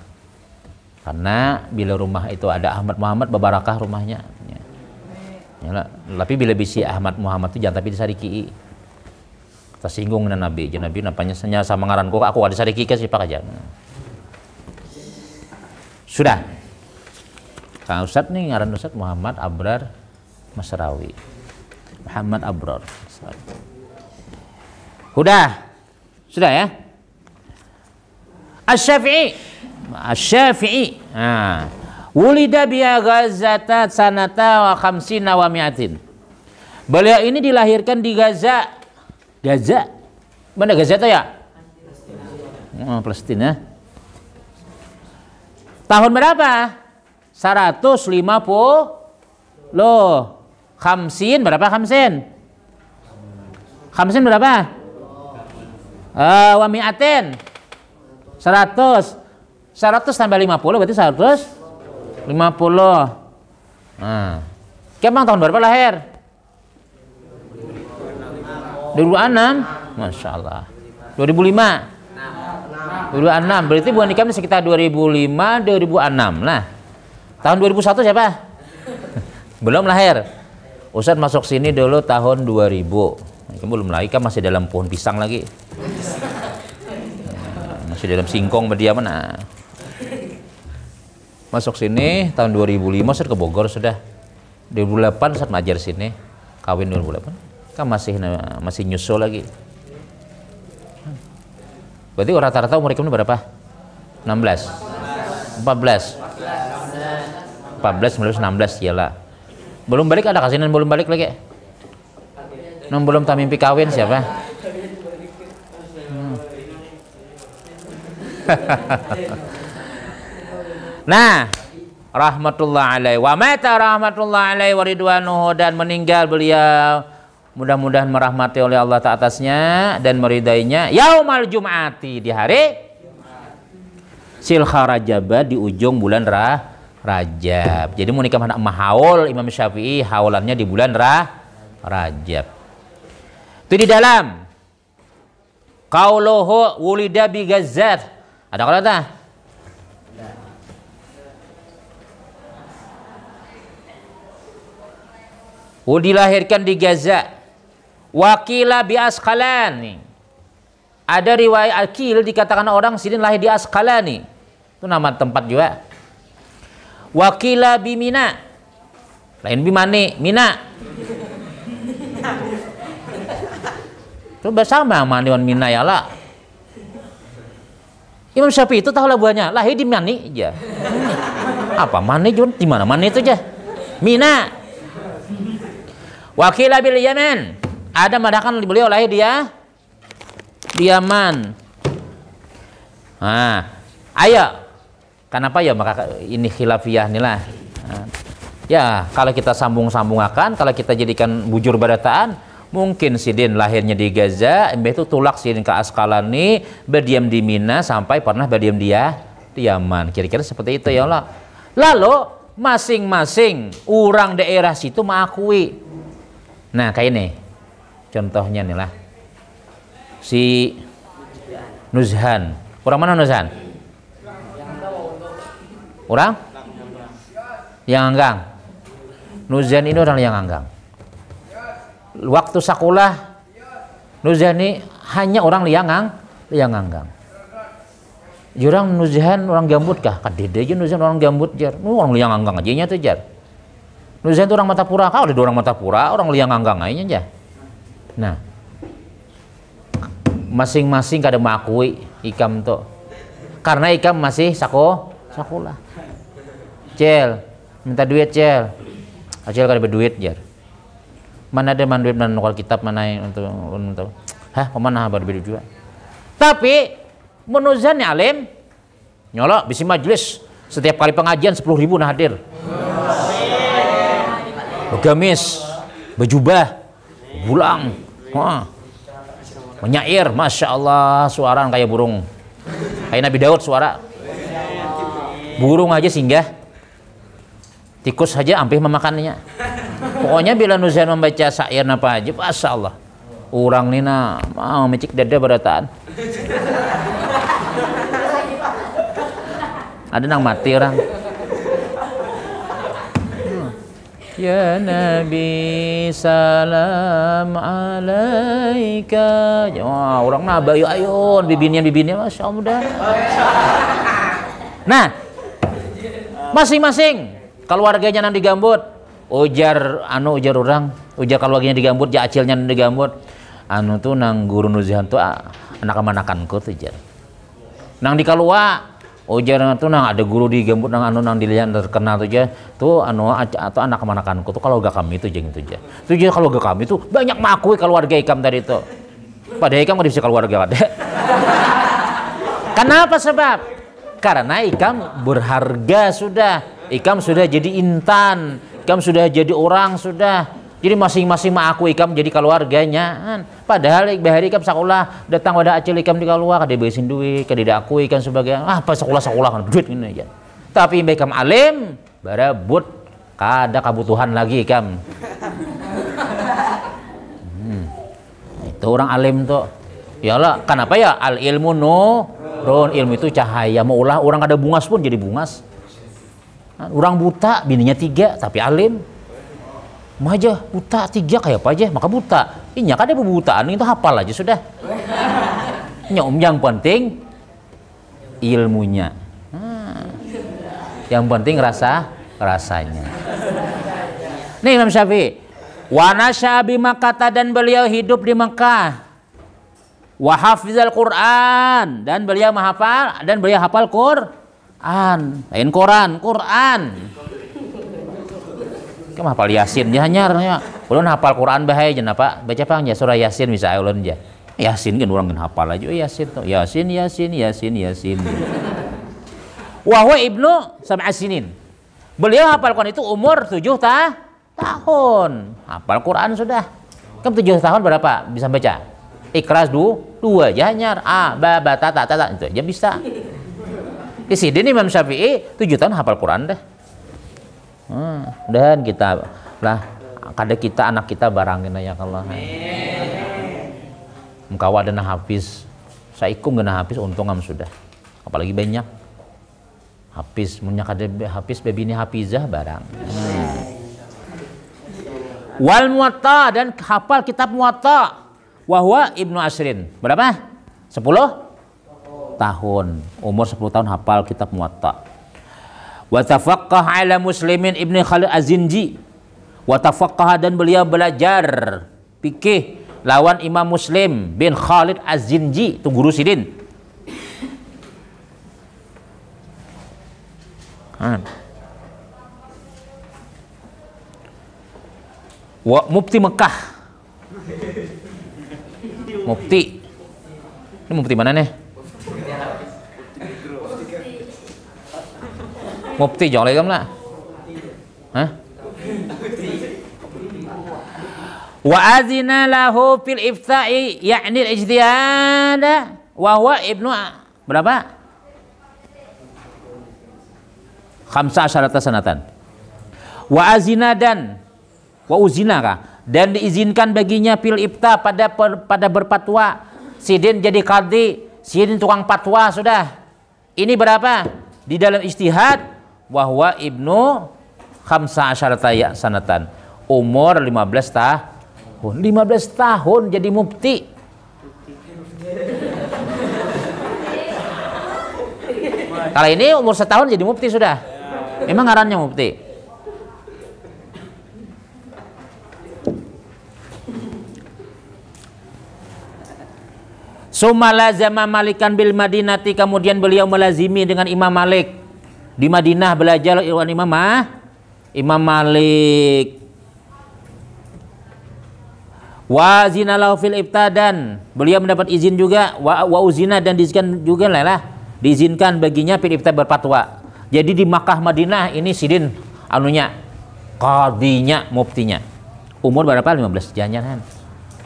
Karena bila rumah itu ada Ahmad Muhammad berbarakah rumahnya. Ya. Tapi bila bisi Ahmad Muhammad itu jangan tapi disariki. Tersinggung dengan Nabi. Jadi Nabi napanya sama ngaran kok aku ada sariki ke siapa aja. Sudah. Kang Ustaz nih ngaran Ustaz Muhammad Abrar Masrawi. Muhammad Abrar. Sudah ya. Asy-Syafi'i. Asy-Syafi'i. Nah, wulida bi Ghazata sanata wa khamsina wa mi'atin. Beliau ini dilahirkan di Gaza. Gaza. Mana Gaza itu ya? Oh, Palestina. Tahun berapa? 150. Loh, khamsin berapa khamsin? Khamsin berapa? Wa mi'atin. 100. 100 tambah 50 berarti 150. Nah, Kemang tahun berapa lahir? 2006. Masya Allah. 2005. 2006. Berarti bukan nikahnya sekitar 2005, 2006. Nah, tahun 2001 siapa? Belum lahir. Ustadz masuk sini dulu tahun 2000. Kamu belum lahir, kan masih dalam pohon pisang lagi. Masih dalam singkong media mana? Masuk sini tahun 2005 Ustadz ke Bogor sudah. 2008 Ustadz ngajar sini. Kawin 2008. Kan masih nyusul lagi. Berarti rata-rata umur kamu berapa? 16. 14. 14, 19, 16 iyalah. Belum balik ada kasinan belum balik lagi. Belum tak mimpi kawin siapa? Nah, rahmatullah alaihi wa mata rahmatullah alaihi wa ridwanuhu, dan meninggal beliau mudah-mudahan merahmati oleh Allah ta atasnya dan meridainya yaumal jum'ati, di hari silha rajab, di ujung bulan Rajab. Jadi mau nikah anak haul Imam Syafi'i haulannya di bulan Rajab. Itu di dalam qauluhu wulida bi Gazzat. Ada kalau tak? Dilahirkan di Gaza. Wakila bi Asqalani. Ada riwayat akil dikatakan orang sini lahir di Asqalani. Itu nama tempat juga. Wakila bi Mina. Lain bi Mani, Mina. Coba sama Mani dan Mina ya lah. Imam Syafi'i itu tahu lah buahnya. Lahir di Mani aja. Apa Mani Jun? Di mana Mani itu aja? Mina. Wakila bil Yaman. Ada mengatakan beliau lahir dia di Yaman. Nah, ayo. Kenapa ya maka ini khilafiyah inilah. Nah, ya kalau kita sambung-sambungakan, kalau kita jadikan bujur barataan, mungkin Sidin lahirnya di Gaza, mbah itu tulak Sidin ke Asqalani, berdiam di Mina sampai pernah berdiam dia di Yaman. Kira-kira seperti itu ya Allah. Lalu masing-masing orang daerah situ mengakui. Nah kayak ini contohnya nih lah, si Nuzhan, orang mana Nuzhan? Orang yang anggang. Nuzhan ini orang yang anggang. Waktu sekolah Nuzhan ini hanya orang yang anggang. Jurang Nuzhan orang gambut kah? Kadede aja Nuzhan orang gambut jar. Orang yang anggang aja nya tuh jar. Nuzhan itu orang Matapura, kau ada orang Matapura, orang liang anggang aja. Nah, masing-masing kada mengakui ikam tuh, karena ikam masih sekolah. Cel, minta duit cel, Acel kada berduit jar. Mana ada duit dan nukal kitab mana yang untuk, hah, kemana berduit juga. Tapi Nuzhan nih alim, nyolok bisi majelis setiap kali pengajian 10.000 nah hadir. Gamis, bejubah, bulang, menyair, masya Allah, suara kayak burung, kayak Nabi Daud suara, burung aja singgah, tikus aja hampir memakannya. Pokoknya bila Nuzhan membaca syair apa aja, masya Allah, orang nina mau mecik dada berataan. Ada nang mati orang. Ya Nabi salam alaika. Wah, orang naba ayun bibinnya masya Allah mudah. Nah, masing-masing keluarganya nang digambut, ujar orang, ujar keluarganya digambut, ja acilnya nang digambut. Tuh nang guru Nuzhan tuh anak-anakanku tuh jar. Nang di kalua ujar tuh nang ada guru di gembut nang anu nang dilihat terkenal tuh aja tuh anu atau anak kemanakanku tuh kalau gak kami itu jeng itu aja tuh aja kalau gak kami tuh banyak makui keluarga ikam tadi itu pada ikam nggak bisa keluarga ada. Kenapa sebab karena ikam berharga sudah, ikam sudah jadi intan, ikam sudah jadi orang sudah. Jadi masing-masing aku ikam jadi keluarganya. Padahal bahari ikam sekolah datang pada acil ikam di keluar kada besin duit, kada aku ikam sebagai apa sekolah kan duit ini aja. Tapi ikam alim barabut kada kebutuhan lagi ikam. Itu orang alim tuh. Yalah, kenapa ya al ilmu nurun, ilmu itu cahaya. Mau ulah orang kada bungas pun jadi bungas. Orang buta bininya 3 tapi alim. Maja buta 3 kayak apa aja maka buta inya kan ada butaan itu hafal aja sudah yang penting ilmunya yang penting rasanya nih Imam Syafi'i wa nasya bi Makkah dan beliau hidup di Mekah wa hafizal Quran dan beliau hafal Quran lain Quran kamu hafal Yasin dia hanya ulun hafal Quran bahaya jenah Pak baca apa aja surah Yasin misalnya ulun aja Yasin kan orang kan hafal aja Yasin tuh Yasin wahwa ibnu sab'a sinin beliau hafal Quran itu umur 7 tahun hafal Quran sudah kamu 7 tahun berapa bisa baca Ikhlas 2 aja hanya ba ta itu aja bisa di sini Imam Syafi'i 7 tahun hafal Quran dah. Dan kita lah kada kita anak kita barangin ya Allah. Mengkawa dana hafiz, saikum dana hafiz untung am sudah. Apalagi banyak hafiz, munya kada hafiz babi ini hafizah barang. Wal Muwatta dan hafal kitab Muwatta. Wahwa Ibnu Ashrin. Berapa? 10 tahun. Umur 10 tahun hafal kitab Muwatta. Wa tafaqqah ala Muslimin Ibnu Khalid Az-Zinji. Wa tafaqqah dan beliau belajar fikih lawan Imam Muslim bin Khalid Az-Zinji, itu guru sidin. Wa mufti Mekah. Mufti. Ini mufti mana nih? Mufti jangan lagi lah. Hah? Wa azina lahu fil ifta'i yakni al-ijtihad wa huwa ibnu berapa? 15 sanatan. Wa azina dan wa uzina kah? Dan diizinkan baginya fil ifta pada berfatwa. Sidin jadi qadhi, sidin tukang fatwa sudah. Ini berapa? Di dalam ijtihad wahwa ibnu 15 sanatan umur 15 tahun 15 tahun jadi mufti kalau ini umur setahun jadi mufti sudah memang ngarannya mufti Sumalazama Malikan bil Madinati kemudian beliau melazimi dengan Imam Malik di Madinah belajar Imam Malik. Wa zina lahu fil ibtadan beliau mendapat izin juga wa uzina dan diizinkan juga lah diizinkan baginya fil ibtad berfatwa. Jadi di Makkah Madinah ini sidin anunya qadhinya muftinya. Umur berapa? 15 jangan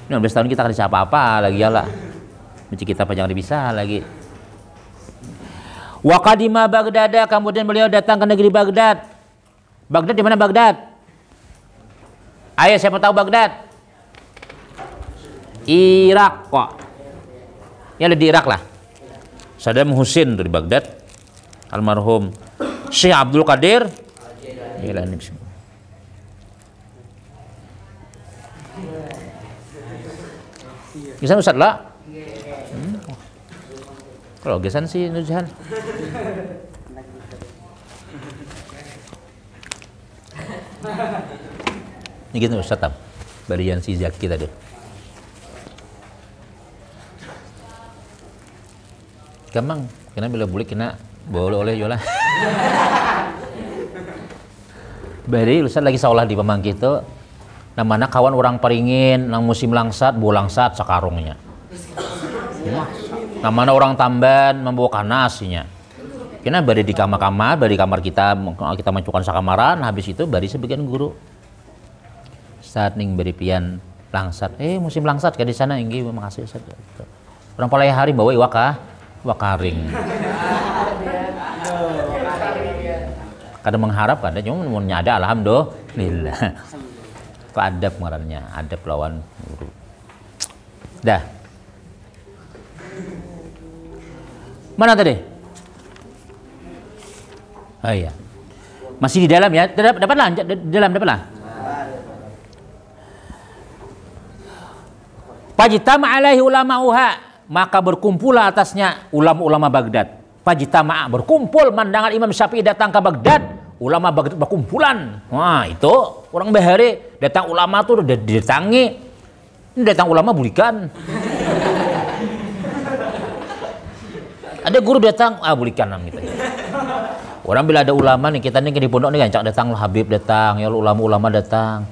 15 tahun kita kan siapa-apa lagi ya lah. Mesti kita jangan bisa lagi. Wa qadima Baghdad kemudian beliau datang ke negeri Baghdad. Baghdad di mana Baghdad? Ayo siapa tahu Baghdad? Irak kok. Ya ada di Irak lah. Saddam Hussein dari Baghdad. Almarhum Syekh Abdul Qadir Jilani. Bisa Ustaz lah. Kalau gesan sih Nurjahan. Ini gitu Ustaz tam. Barian si Zaki tadi. Gampang Kena bila bulik kena boleh oleh jualan. Bari Ustaz lagi saulah di pemangki itu namanya kawan orang paringin nang musim langsat langsat sakarungnya. Namanya orang Tamban membawa nasinya. Kena bari di kamar-kamar, bari kamar kita mencukan sakamaran, habis itu bari sebagian guru. Saat ning bari pian langsat, musim langsat ka di sana inggih makasih Ustaz. Orang palai hari bawa wakaring. Kadang mengharap kadang cuma mau nyada alhamdulillah. Kok adab ngarannya, adab lawan guru. Dah. Mana tadi? Oh iya. Masih di dalam ya? Dapatlah, dalam dapatlah. Fajtama alaihi ulama'uha, maka berkumpullah atasnya ulama-ulama Baghdad. Fajtama, berkumpul mandangan Imam Syafi'i datang ke Baghdad, ulama Baghdad berkumpulan. Wah, itu orang bahari datang ulama tuh udah didatangi. Ini datang ulama bulikan. Ada guru datang, bulikan gitu. Orang bila ada ulama nih, kita nih di pondok nih gancak datang Habib datang, ya ulama-ulama datang.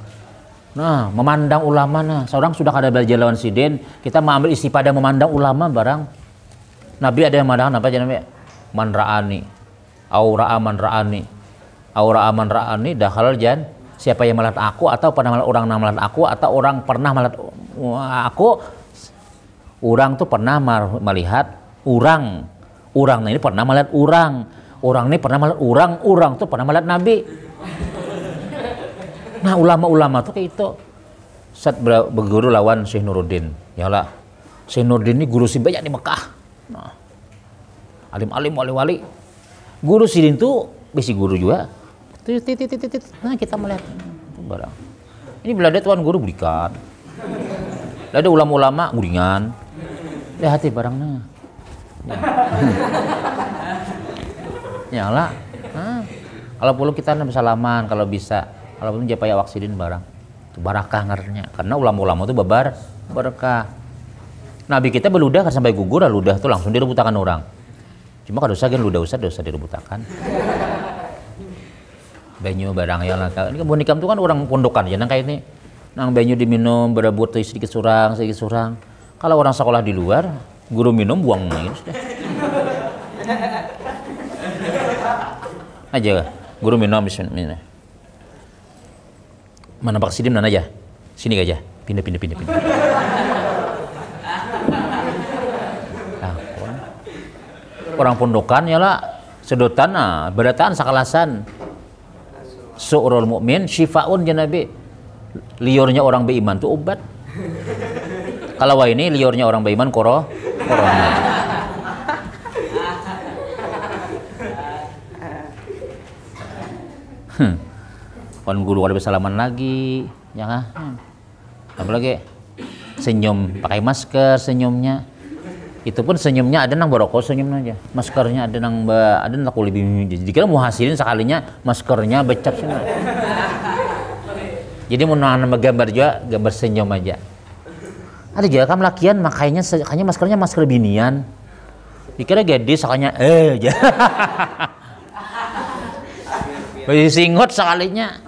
Nah, memandang ulama seorang sudah ada belajar lawan sidin, kita mengambil istifadah memandang ulama barang. Nabi ada yang memandang apa aja namanya? Man ra'ani, aura aman ra'ani, aura aman ra'ani dakhalal jan. Siapa yang melihat aku atau pernah melihat orang melihat aku atau orang pernah melihat aku, orang tuh pernah melihat orang. Orang ini pernah melihat orang ini pernah melihat orang tuh pernah melihat Nabi. Nah ulama-ulama tuh kayak itu. Saat berguru lawan Syekh Nuruddin, ya lah. Syekh Nuruddin ini guru si banyak di Mekah. Nah, alim-alim wali-wali. Guru sidin tuh bisi guru juga. Nah kita melihat barang. Ini bila ada tuan guru berikan. Ada ulama-ulama guringan. Lihat hati barangnya. Ya lah. Kalau perlu kita bersalaman kalau bisa. Kalau belum japaya waksidin barang. Itu barakah ngarnya. Karena ulama-ulama itu berkah. Nabi kita beludah kan sampai gugur ludah tuh langsung direbutakan orang. Cuma kalau dosa kan ludah dosa direbutakan. Banyu barang ya lah. Ini kan bonikam itu kan orang pondokan jangan kayak ini. Nang banyu diminum berebut sedikit surang. Kalau orang sekolah di luar, guru minum buang ini sudah. Aja guru minum bismillah. Mana Pak Sidim mana aja? Sini aja. Pindah. Orang pondokan ya lah sedotan berataan sakalasan. Su'rul mukmin syifaun ya Nabi. Liurnya orang beriman tuh obat. Kalau ini liurnya orang beriman corona. Kon guru ada bersalaman lagi, ya kan? Apalagi senyum, pakai masker senyumnya. Itu pun senyumnya ada nang barokah senyumnya aja. Maskernya ada nang lebih. Jadi kira mau hasilin sekalinya maskernya becap semua. Jadi mau nambah gambar juga, gambar senyum aja. Ada juga kan lakian makanya maskernya masker binian. Dikira gadis sakanya aja. Baju singot sekalinya.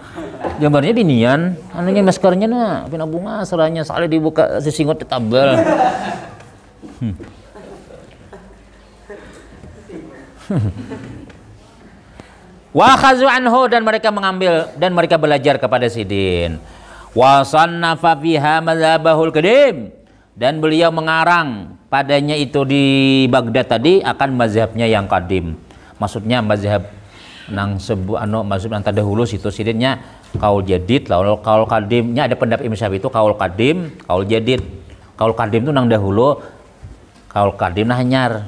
Gambarnya binian, anunya maskernya pina bunga seranya sekali dibuka si singot ditambal. Wa khazu anhu dan mereka mengambil dan mereka belajar kepada sidin. Wa sannafa fiha madzhabahul qadim dan beliau mengarang padanya itu di Baghdad tadi akan mazhabnya yang qadim. Maksudnya mazhab nang mazhab yang terdahulu situ sidinnya kaul jadid lalu kaul qadimnya ada pendapat Imam Syafi'i itu kaul qadim, kaul jadid. Kaul qadim itu nang dahulu, kaul qadim nah hanyar.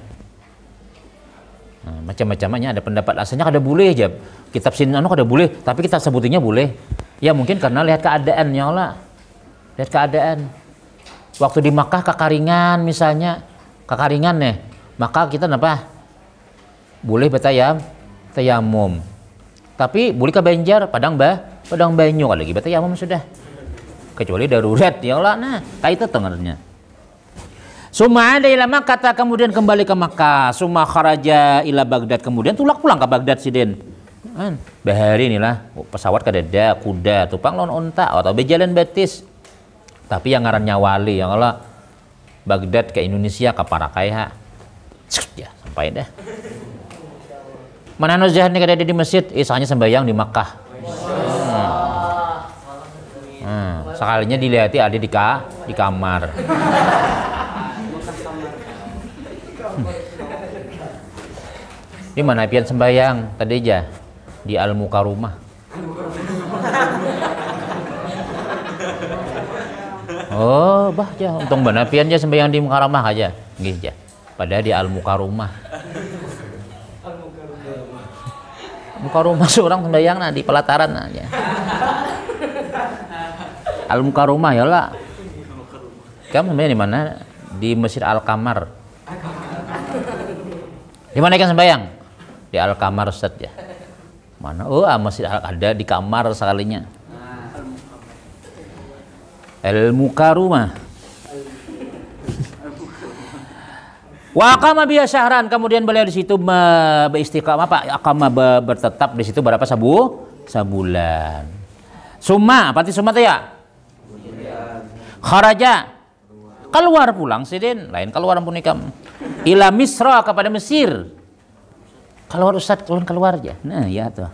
Nah, macam-macamnya ada pendapat asalnya kada boleh aja. Kitab sini kada boleh, tapi kita sebutinnya boleh. Ya mungkin karena lihat keadaannya lah. Lihat keadaan. Waktu di Makkah kekaringan misalnya, kekaringan nih, maka kita apa? Boleh tayamum. Tapi boleh ke Banjar, padang banyu kalau lagi tayamum sudah. Kecuali darurat ya Allah kayak itu tengahnya. Summa ada ila Makkah, kemudian kembali ke Makkah. Summa kharaja ila Baghdad, kemudian tulak pulang ke Baghdad sidin. Bahari inilah pesawat kadada kuda tupang lawan unta atau bejalan betis. Tapi yang ngarannya wali yang Allah Baghdad ke Indonesia ke Parakaiha. Ya, sampai dah. Mana Nuzah nih kadada di masjid, isanya sembahyang di Makkah. Sekalinya dilihati ada di kamar. Di mana pian sembahyang tadi aja di Al-Mukarumah. Oh, bah aja untung benar pian aja sembahyang di Mukarramah aja. Nggih aja. Padahal di Al-Mukarumah. Mukarumah seorang sembahyang nah di pelataran aja. Al-Mukarumah ya lah. Kamu sembahyang di mana? Di Masjid Al-Kamar. Di mana kan sembahyang? Di Al-Kamar Ustaz ya. Mana? Oh, masjid ada di kamar sekalinya. Al-Mukarumah. Wa aqama biha syahran, kemudian beliau di situ beristiqamah Pak, aqama bertetap di situ berapa sebulan. Summa, apa arti summa teh ya? Kharaja. Keluar pulang sidin, lain keluar punikam. Ila Misra, kepada Mesir. Keluar Ustaz, keluar aja. Nah, ya tuh.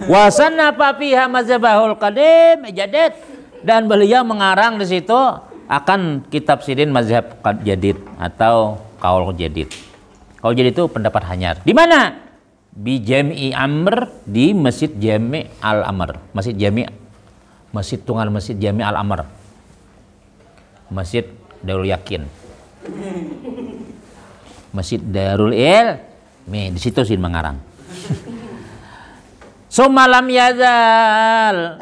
Wasanna fiha mazhabul qadim jadid, dan beliau mengarang di situ akan kitab sidin mazhab jadid atau qaul jadid. Qaul jadid itu pendapat hanyar. Di mana? Bi Jami' Amr, di Masjid Jami' Al-Amr. Masjid Tunggal Masjid Jami' Al-Amr. Masjid Darul Yakin. Masjid Darul Ilmi, di situ sih mengarang. Sumalam yazal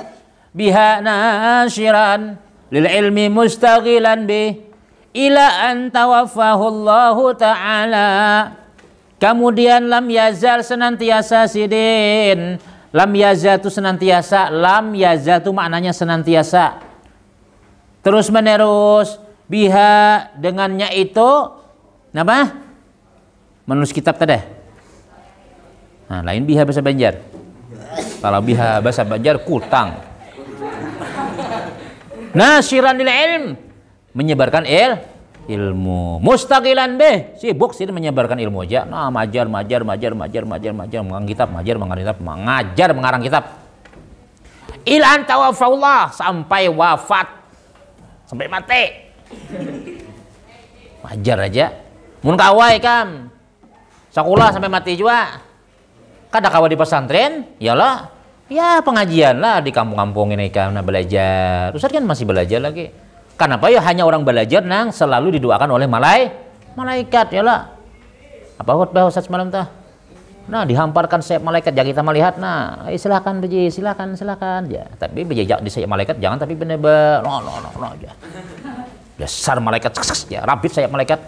biha nasyiran lil ilmi mustaghilan bi ila an tawaffahu Allah taala. Kemudian lam yazal senantiasa sidin. Lam yazal itu senantiasa, lam yazal itu maknanya senantiasa. Terus menerus biha dengannya itu apa? Menulis kitab tadi. Nah, lain biha bahasa Banjar. Kalau biha bahasa Banjar kutang. Nasyiran lil ilm, menyebarkan ilmu. Mustaqilan bih, sibuk sih menyebarkan ilmu aja. Nah, majar, mengarang kitab, mengajar, mengarang kitab. Ilan tawaffaullah, sampai wafat. Sampai mati. Majar aja. Mun kawai kam. Sekolah sampai mati juga. Kada kawai di pesantren, yalah. Ya pengajian lah di kampung-kampung ini karena belajar. Ustaz kan masih belajar lagi. Kenapa ya hanya orang belajar nang selalu didoakan oleh malaikat ya lah. Apa khutbah Ustaz semalam tah? Nah, dihamparkan sayap malaikat jangan kita melihat. Nah, silakan beji, silakan ya. Tapi beji di sayap malaikat jangan tapi bener-bener no aja. Dasar malaikat ya, rabit sayap malaikat.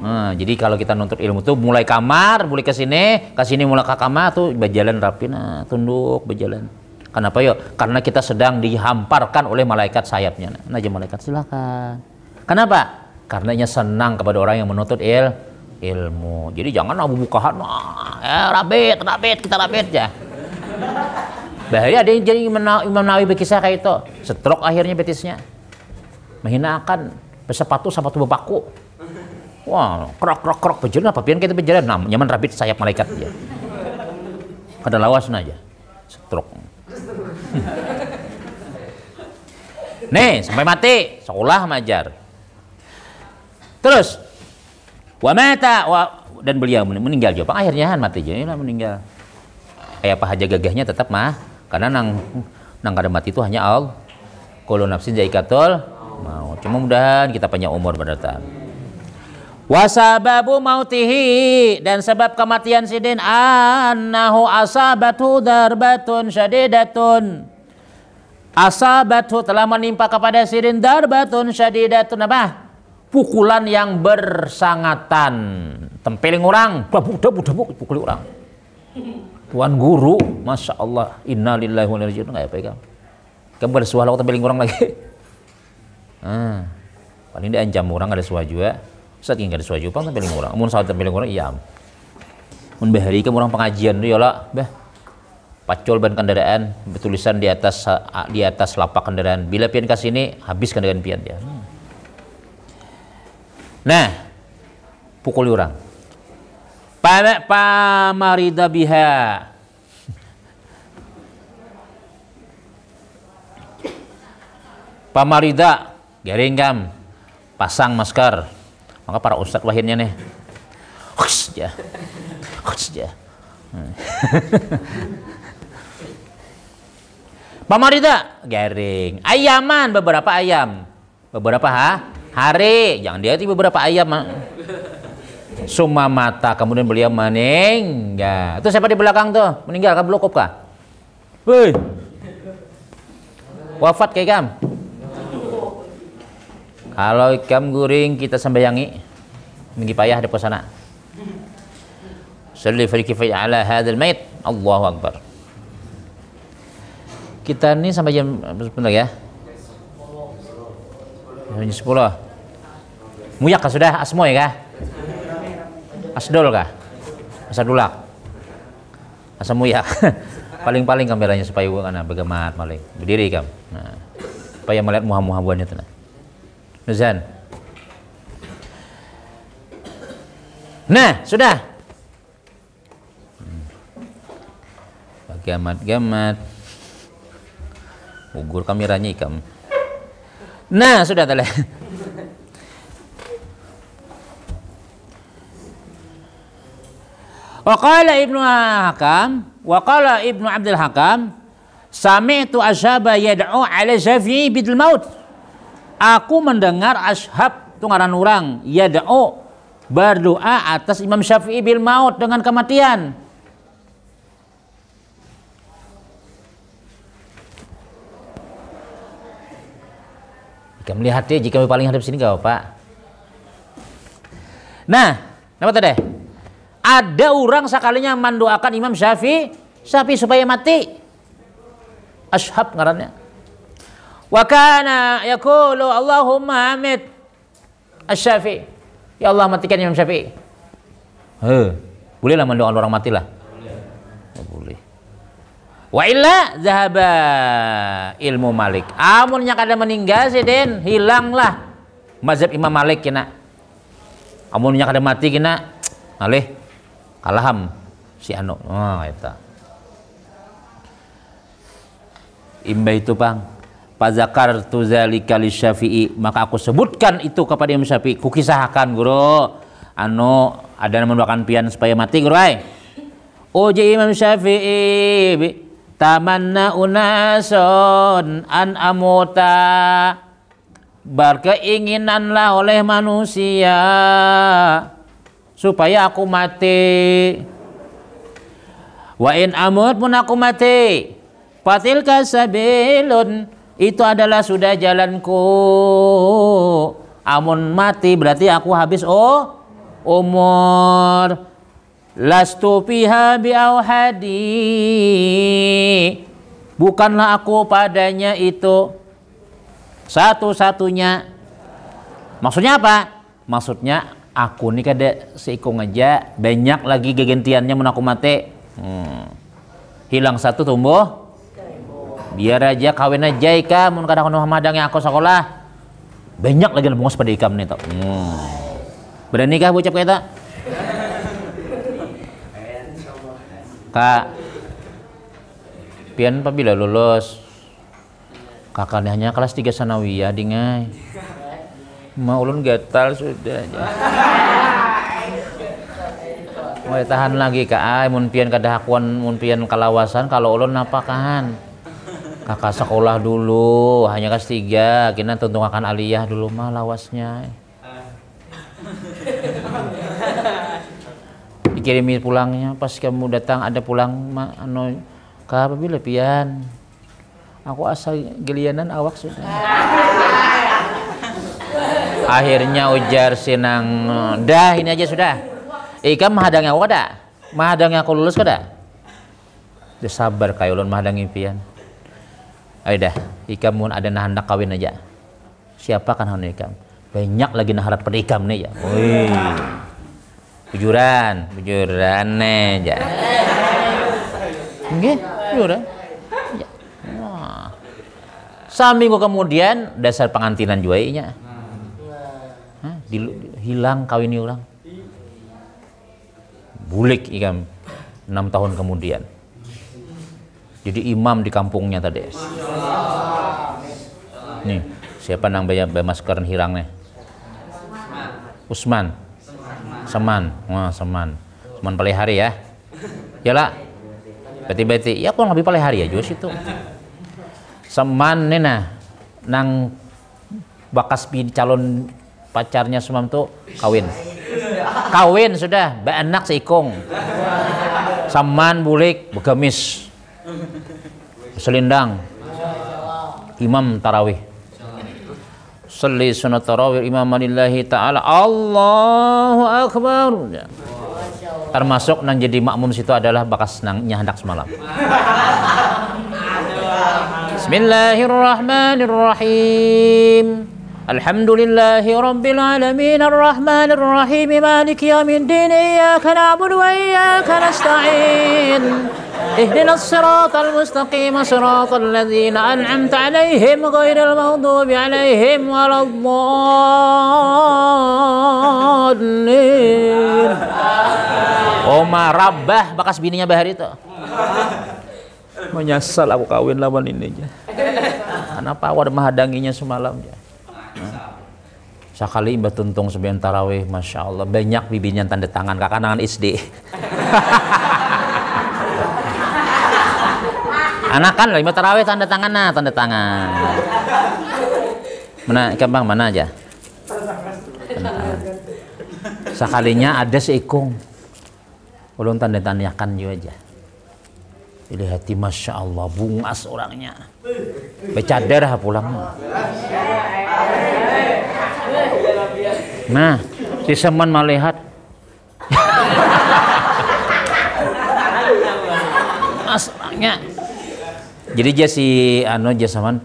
Nah, jadi kalau kita nuntut ilmu tuh mulai kamar, mulai ke sini mulai ke kamar tuh berjalan rapi, nah tunduk berjalan. Kenapa yo? Karena kita sedang dihamparkan oleh malaikat sayapnya. Nah, malaikat silakan. Kenapa? Karenanya senang kepada orang yang menuntut ilmu. Jadi jangan abu bukahan, rabit, kita rabit ya. Bahaya ada yang jadi Imam Nawawi berkisah kayak itu, stroke akhirnya betisnya. Menghinakan sepatu bepaku. Wah, krok berjalan apa pian kita berjalan, nah nyaman rabit sayap malaikat dia. Kada lawas aja. Stroke. Nih, sampai mati, sekolah majar. Terus dan beliau meninggal juga. Akhirnya mati juga meninggal. Kayak apa aja gagahnya tetap mah, karena nang kada mati itu hanya Allah. Kullu nafsin zaikatul maut. Cuma mudahan kita panjang umur berdatang. Wasababu mautihi, dan sebab kematian sidin annahu asabatu darbatun syadidatun. Asabatu telah menimpa kepada sidin darbatun syadidatun apa? Pukulan yang bersangatan. Tempeling orang, dabuk pukul orang. Tuan guru, masya Allah, innalillahi wa inna ilaihi raji'un. Kamu bersuah lo tempeling orang lagi. Paling diancam orang ada suaju ya. Ustaz enggak ada suaju pang tempeling orang. Mun saat tempeling orang iya. Mun bahari ke orang pengajian tuh ya lah, bah. Pacul ban kendaraan, bertulisan di atas lapak kendaraan. Bila pian ke sini habis kendaraan pian dia. Nah, pukul orang. Pamarida biha. Pamarida, garing kam, pasang masker. Maka para ustadz wahidnya nih, hush ya. Pamarida, garing. Ayaman, beberapa ayam, beberapa hari. Jangan dia beberapa ayam. Suma mata, kemudian beliau meninggal. Itu siapa di belakang tuh? Meninggal, kah belum kah? Woi, wafat kayak kam. Kalau ikam guring kita sembayangi minggi payah di sana. Salli fi kifayah ala hadzal mait. Allahu akbar. Kita ini sampai jam sebentar ya. Jam 10. Muyak kah sudah? Asmoy kah? Asdol kah? Asadulak. Asamuyak. Paling-paling kameranya supaya kana begemat maling. Berdiri kam. Nah, supaya melihat muha-muha itu nah. Nuzan. Nah, sudah. Gamat-gamat. Ugur kameranya ikam. Nah, sudah tadi. Waqala Ibnu Abdul Hakam, sami'tu asyaba yad'u ala Syafi'i bidul maut. Aku mendengar ashab itu ngaran orang yad'u berdoa atas Imam Syafi'i bil maut dengan kematian. Jika melihatnya, jika paling hadap sini gak apa. Nah, apa tadi? Ada orang sekalinya mendoakan Imam Syafi'i supaya mati. Ashab ngarannya. Wa kana yaqulu Allahumma amit Asy-Syafi'i. Ya Allah matikan Imam Syafi'i. Bolehlah mendoakan orang mati lah. Boleh. Wa illa zahaba ilmu Malik. Amun nya kada meninggal siden hilanglah mazhab Imam Malik kena. Amun nya kada mati kena alih kalaham si anu. Eta. Imba itu Bang. Fazakartu zalika Syafi'i, maka aku sebutkan itu kepada Imam Syafi'i. Kukisahkan guru anu ada mendoakan pian supaya mati guru ai. Uji Imam Syafi'i tamanna unason an amuta, berkeinginanlah oleh manusia supaya aku mati. Wa in amut pun aku mati, fatilka sabilun, itu adalah sudah jalanku. Amun mati berarti aku habis umur. Lastu fiha biauhadi, bukanlah aku padanya itu satu-satunya. Maksudnya apa? Maksudnya aku ini kada seikung aja, banyak lagi gegentiannya mun aku mati. Hilang satu tumbuh biar aja kawin aja ikam mun kadang madangnya aku sekolah banyak lagi nembung pada ikam nih tok. Berani kah ucap kita? Kak, pian apabila lulus kakaknya hanya kelas 3 sanawiyah dingai. Mau ulun gatal sudah aja. Mau tahan lagi kak, mun pian kada hakuan, mun pian kalawasan kalau ulun apa kan? Kakak sekolah dulu, hanya kelas 3, kina tuntung akan aliyah dulu mah lawasnya. Dikirimi pulangnya, pas kamu datang ada pulang anu ka apabila pian. Aku asal gelianan awak sudah. Akhirnya ujar sinang, dah ini aja sudah. Ikam mahadang aku kada? Mahadang aku lulus kada? Dia sabar kayak ulun mahadangi pian. Ayo dah, ikam mun ada hendak kawin aja. Siapa kan hanu ikam? Banyak lagi nah harap perikam nih ya. Wih. Bujuran nih ya. Nggih, bujuran. Ya. Wah. Saminggu kemudian dasar pengantinan juga nya. Hilang kawin orang. Bulik ikam 6 tahun kemudian. Jadi imam di kampungnya tadi. Nih, siapa nang bayar masker hirang nih? Usman. Seman. Wah, Seman. Seman Palihari ya. Yalah. Beti-beti. Ya kurang lebih Palihari ya juga situ. Seman nih nah. Nang bakas calon pacarnya Seman tuh kawin. Kawin sudah, anak seikong. Seman bulik begamis. Selindang. Imam tarawih. Salli sunat tarawih imamanillahi ta'ala. Allahu akbar. Termasuk nang jadi makmum situ adalah bakas nangnya hendak semalam. Bismillahirrahmanirrahim. Alhamdulillahi rabbil alamin arrahmanir rahim maliki yaumiddin iyyaka na'budu wa iyyaka nasta'in. اهدنا الصراط المستقيم صراط الذين أنعمت عليهم غير المغضوب عليهم ولا الضالين. Oma Rabbah bakas bininya bahar itu. Menyesal aku kawin lawan ini aja. Kenapa awak menghadanginya semalam ya? Sekali mbak tuntung sebian tarawih, masya Allah banyak bibinya tanda tangan kakanangan SD. Anak kan lima tarawih tanda tangan nah tanda tangan. Mana kembang mana aja? Tanda tangan. Sekalinya ada seikung. Ulun tanda tanyakan juga aja. Pilih hati masya Allah bungas orangnya. Becadar pulang. Nah, si Seman melihat. Mas orangnya. Jadi dia si Jasaman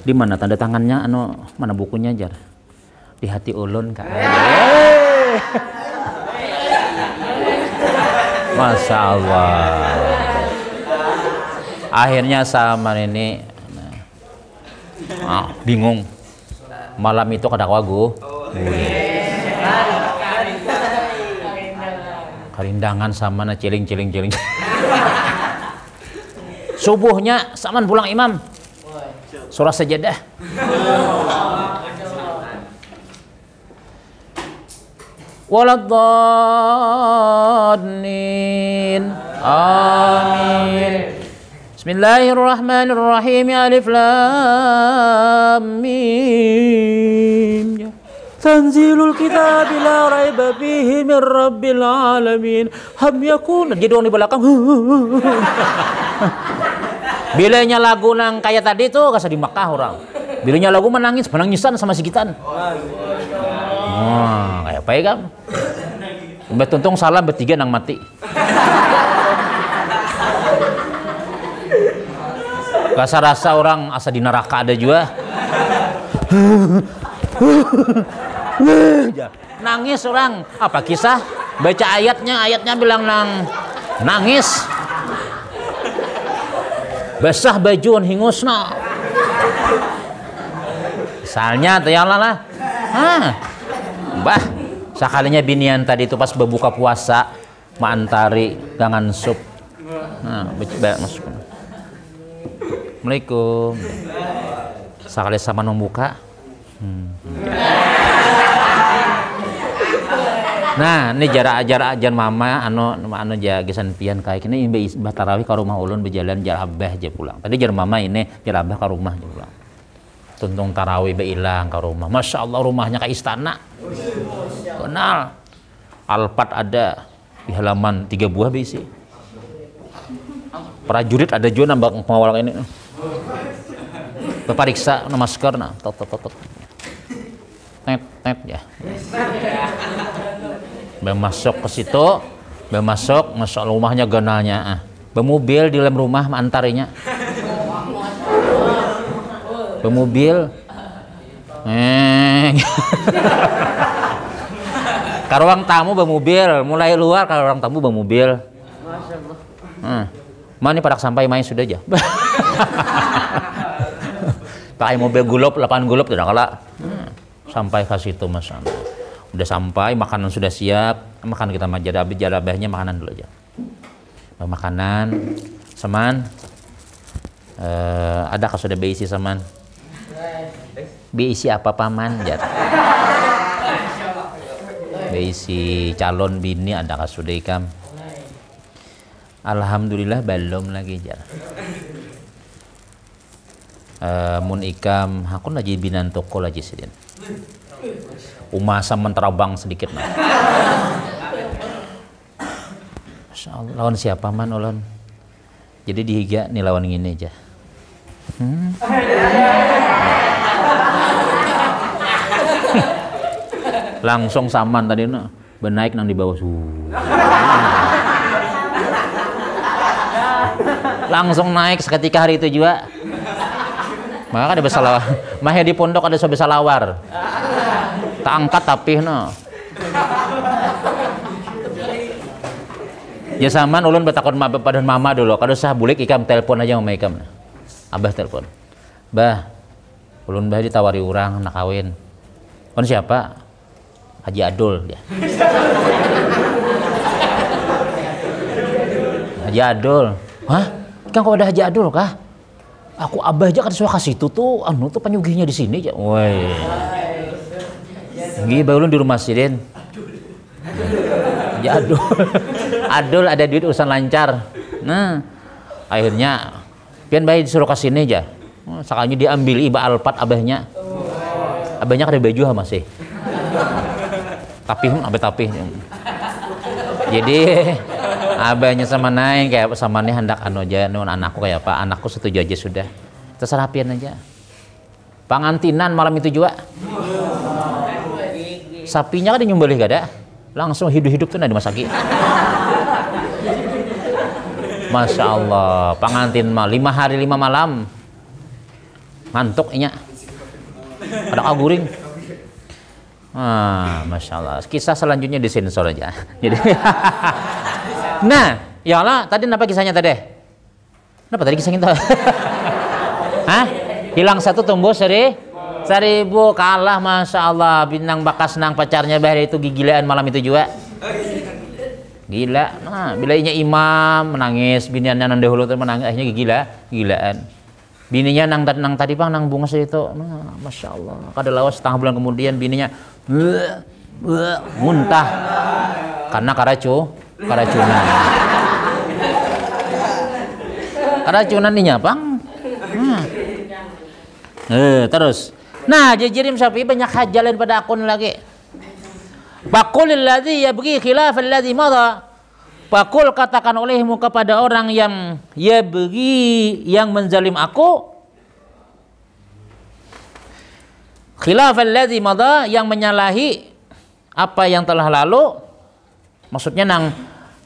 di mana tanda tangannya mana bukunya jar di hati ulun kan. Masya Allah. Akhirnya sama ini bingung malam itu kada wagu karindangan sama na ciling. Subuhnya Saman pulang imam surah sajadah. Waladhdallin. Amin. Bismillahirrahmanirrahim. Alif lam mim. Tanzilul kitab la raiba fihi min rabbil alamin. Ham yakun. Jadi orang di belakang. Bilanya lagu nang kayak tadi tuh kasih di Makkah orang. Bilanya lagu menangisan sama sikitan. Wah, kayak apa ya kan? Mbak tuntung salam bertiga nang mati. Rasa orang asa di neraka ada juga. Nangis orang. Apa kisah? Baca ayatnya bilang nangis. Basah bajuan hingusna. Misalnya tayalah lah. Bah, sekalinya binian tadi itu pas berbuka puasa maantari gangan sup. Nah, masuk. Assalamualaikum. Sekali sama membuka. Nah, ini jarak ajan mama anu jagisan pian kayak ini mbah tarawih ka rumah ulun berjalan jar abah aja pulang. Tadi jar mama ini jar abah ka rumah aja pulang. Tuntung tarawih beilang ka rumah. Masya Allah rumahnya kayak istana. Kenal. Alpat ada di halaman 3 buah bisi. Prajurit ada juga nambah pengawal ini. Bepariksa masker nah tot. Net ya. Masuk ke situ, masuk, masuk rumahnya ganalnya. Bermobil di dalam rumah antarinya. Bermobil Ka ruang tamu bermobil, mulai luar ke ruang tamu bermobil. Mana pada sampai main sudah aja. Pakai mobil gulop, 8 gulop tidak kalah. Sampai ke situ Mas. Udah sampai, makanan sudah siap. Makan kita jarabahnya makanan dulu aja. Makanan, Saman. Ada kah sudah beisi Saman? Beisi apa paman? Jar. Beisi calon bini ada kah sudah ikam? Alhamdulillah belum lagi jar. Mun ikam hakun lagi binan toko lagi sidin. Umasa menterabang sedikit nah. Masya Allah, lawan siapa man ulun? Jadi dihiga nih lawan gini aja. Langsung saman tadi nah, benaik nang di bawah langsung naik seketika hari itu juga. Maka ada besalawar. Mahnya di pondok ada besalawar. Tak angkat tapi no. Ya saman ulun bertakon pada mama dulu. Kalau sah bulik ikam telepon aja sama ikam. Abah telepon. Bah, ulun bah ditawari orang nak kawin. Kon siapa? Haji Adul dia. Haji Adul. Hah? Kan kau ada Haji Adul kah? Aku abah aja kan suka kasih itu tuh anu tuh penyugihnya di sini aja. Woi. Nggih bae ulun di rumah sidin. Haji Adul. Adul ada duit urusan lancar. Nah, akhirnya pian bae disuruh ke sini aja. Sakanya diambil iba alpat abahnya. Abahnya ada baju masih. Tapi jadi abahnya sama naik kayak sama nih hendak anu aja nun anakku kayak apa anakku setuju aja sudah terserah pian aja pangantinan malam itu juga sapinya kan nyembelih gak ada langsung hidup-hidup tuh nah dimasaki. Masya Allah pangantin mah 5 hari 5 malam ngantuk inya ada kaguring. Masya Allah. Kisah selanjutnya disensor aja. Jadi, nah, ya Allah, tadi apa kisahnya tadi? Kenapa tadi kisahnya itu? Hah? Hilang satu tumbuh 1000 kalah, Masya Allah. Bintang bakas nang pacarnya bahari itu gigilaan malam itu juga. Gila. Nah, bilainya imam menangis, biniannya nang dahulu tuh menangis, akhirnya gilaan. Bininya nang tadi bang nang bunga itu, nah, Masya Allah. Kada lawas setengah bulan kemudian bininya muntah karena keracunan. Keracunan nih bang. Terus. Nah, Jirim Syafi'i banyak hajalan pada akun lagi. Faqulil ladzi yabghi khilafal ladzi madha. Pakul katakan olehmu kepada orang yang yang menzalim aku khilafal ladzi madha yang menyalahi apa yang telah lalu maksudnya nang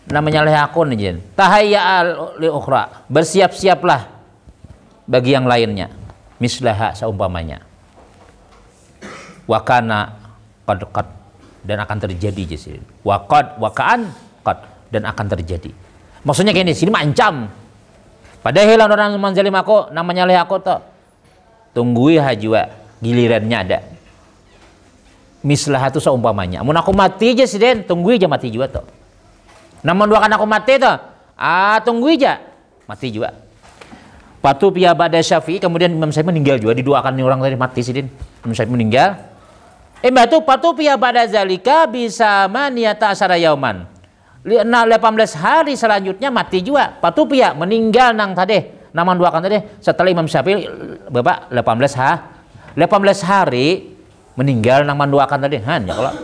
menyalahi aku nih tahayya li ukhra bersiap-siaplah bagi yang lainnya mislaha seumpamanya wakana qad dan akan terjadi jadi wakaan dan akan terjadi. Maksudnya kayak ini, sini mancam. Padahal orang menzalim aku, namanya leh aku tuh. Tunggui hajwa, gilirannya ada. Mislah itu seumpamanya. Mun aku mati aja sih den, tunggui aja mati juga tuh. Namun dua kan aku mati tuh, tunggui aja mati juga. Patu pia bada Syafi'i, kemudian Imam Syafi'i meninggal juga, didoakan nih orang tadi mati sih den. Imam Syafi'i meninggal. Batu patu pia bada zalika bisa maniyata asyara yauman. 18 hari selanjutnya mati juga patupia meninggal nang tadi nama duakan tadi setelah Imam Syafi'i bapak 18 hari meninggal nang menduakan tadi ya kalau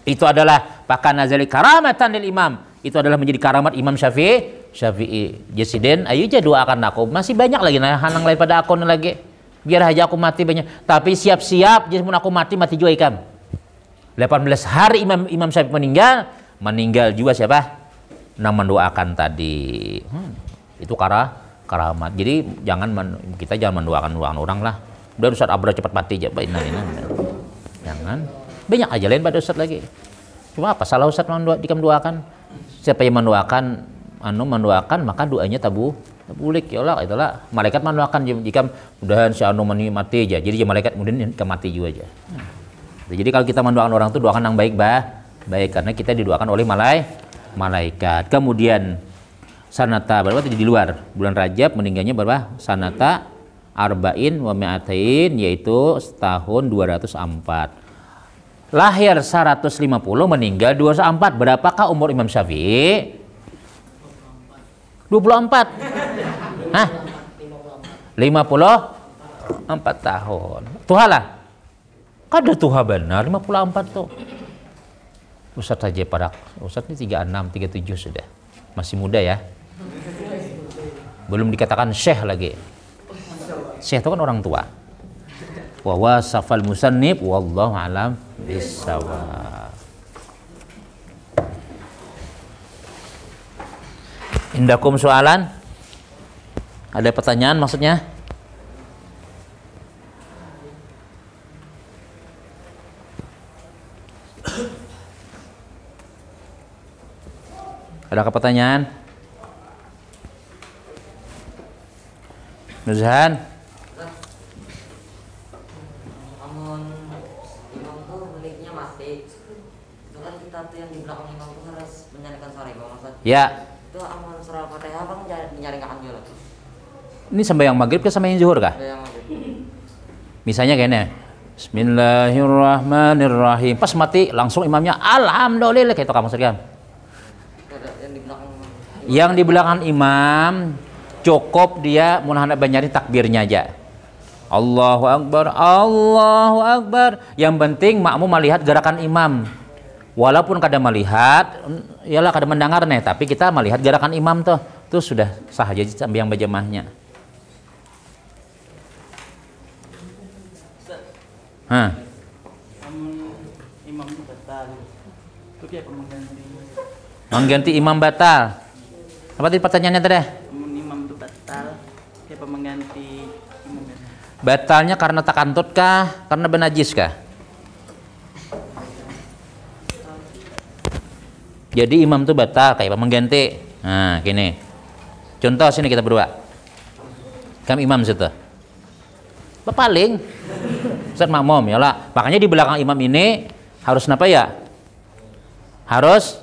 itu adalah bahkan nazali karamatan lil imam itu adalah menjadi karamat Imam Syafi'i jesiden ayo aja doakan aku masih banyak lagi nah hanang lain pada akun lagi biar aja aku mati banyak tapi siap-siap jadi aku mati juga ikam 18 hari Imam Syafi'i meninggal juga siapa? Nang mendoakan tadi. Itu karamat. Jadi kita jangan mendoakan orang lah. Udah Ustaz Abra cepat mati aja. Jangan. Banyak aja lain pada Ustaz lagi. Cuma apa salah Ustaz doakan? Siapa yang mendoakan maka doanya tabulik ya Allah, itulah malaikat mendoakan jika mudahan si mati aja. Jadi malaikat kemudian mati juga aja. Jadi kalau kita mendoakan orang itu doakan yang baik karena kita didoakan oleh malaikat. Kemudian sanata berapa tadi di luar bulan Rajab meninggalnya berapa? Sanata arba'in wa mi'atain, yaitu tahun 204. Lahir 150, meninggal 204. Berapakah umur Imam Syafi'i? 24. Hah? 54 tahun. Tuha lah. Kada tuha benar 54 tuh. Ustaz saja pada Ustaz ini 36, 37 sudah. Masih muda ya. Belum dikatakan syekh lagi. Syekh itu kan orang tua. Wa wasafal musannif wallahu alam bisawab. Indakum soalan? Ada pertanyaan maksudnya? Ada pertanyaan? Nuzhan? Amun imam tuh menitnya mati. Itu kan kita tuh yang di belakang imam tuh harus menyanyikan suara Bang Ustaz. Ya. Itu amun surah Fatihah Bang menyaringkan juga. Ini sembahyang maghrib ke sembahyang zuhur kah? Misalnya kayaknya Bismillahirrahmanirrahim. Pas mati langsung imamnya alhamdulillah kayak itu kamu serius. Yang di belakang imam cukup dia menghadap banyarin takbirnya aja. Allahu Akbar, Allahu Akbar. Yang penting makmum melihat gerakan imam. Walaupun kada melihat, ialah kada mendengar nih, tapi kita melihat gerakan imam tuh sudah sah aja sambil yang berjamaahnya. Hah? Imam batal. Itu kayak mengganti imam batal. Apa tadi pertanyaannya tadi? Imam itu batal, kayak mengganti imam. Batalnya karena takantut kah? Karena benajis kah? Jadi imam itu batal kayak mengganti. Nah, gini. Contoh sini kita berdua. Kami imam situ. Paling Ustaz makmum ya lah. Makanya di belakang imam ini harus apa ya? Harus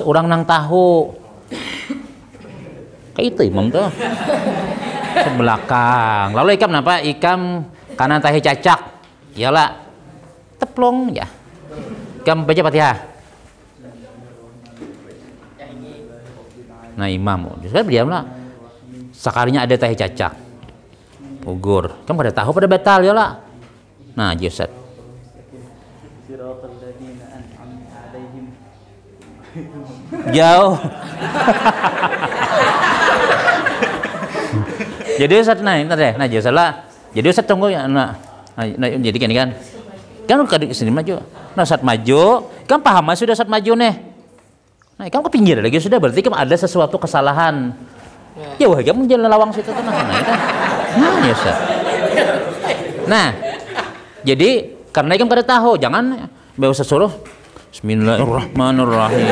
orang nang tahu. Kayak itu imam tuh ke belakang. Lalu ikam kenapa? Ikam kanan tahi cacak. Iyalah. Teplong ya. Ikam baca Fatihah. Nah imam, saya diam lah. Sekalinya ada tahi cacak. Ugur. Kamu pada tahu pada batal ya lah. Nah, Ustaz. Jauh. Jadi Ustaz jadi Ustaz tunggu ya jadi kan kesini maju. Nah Ustaz maju, kan paham mas sudah Ustaz maju nih. Nah kamu ke pinggir lagi sudah, berarti kamu ada sesuatu kesalahan. Ya wah kamu jalan lawang situ tenang. Nah ya Ustaz. Nah jadi karena kamu pada tahu, jangan Mbak Ustaz suruh Bismillahirrahmanirrahim.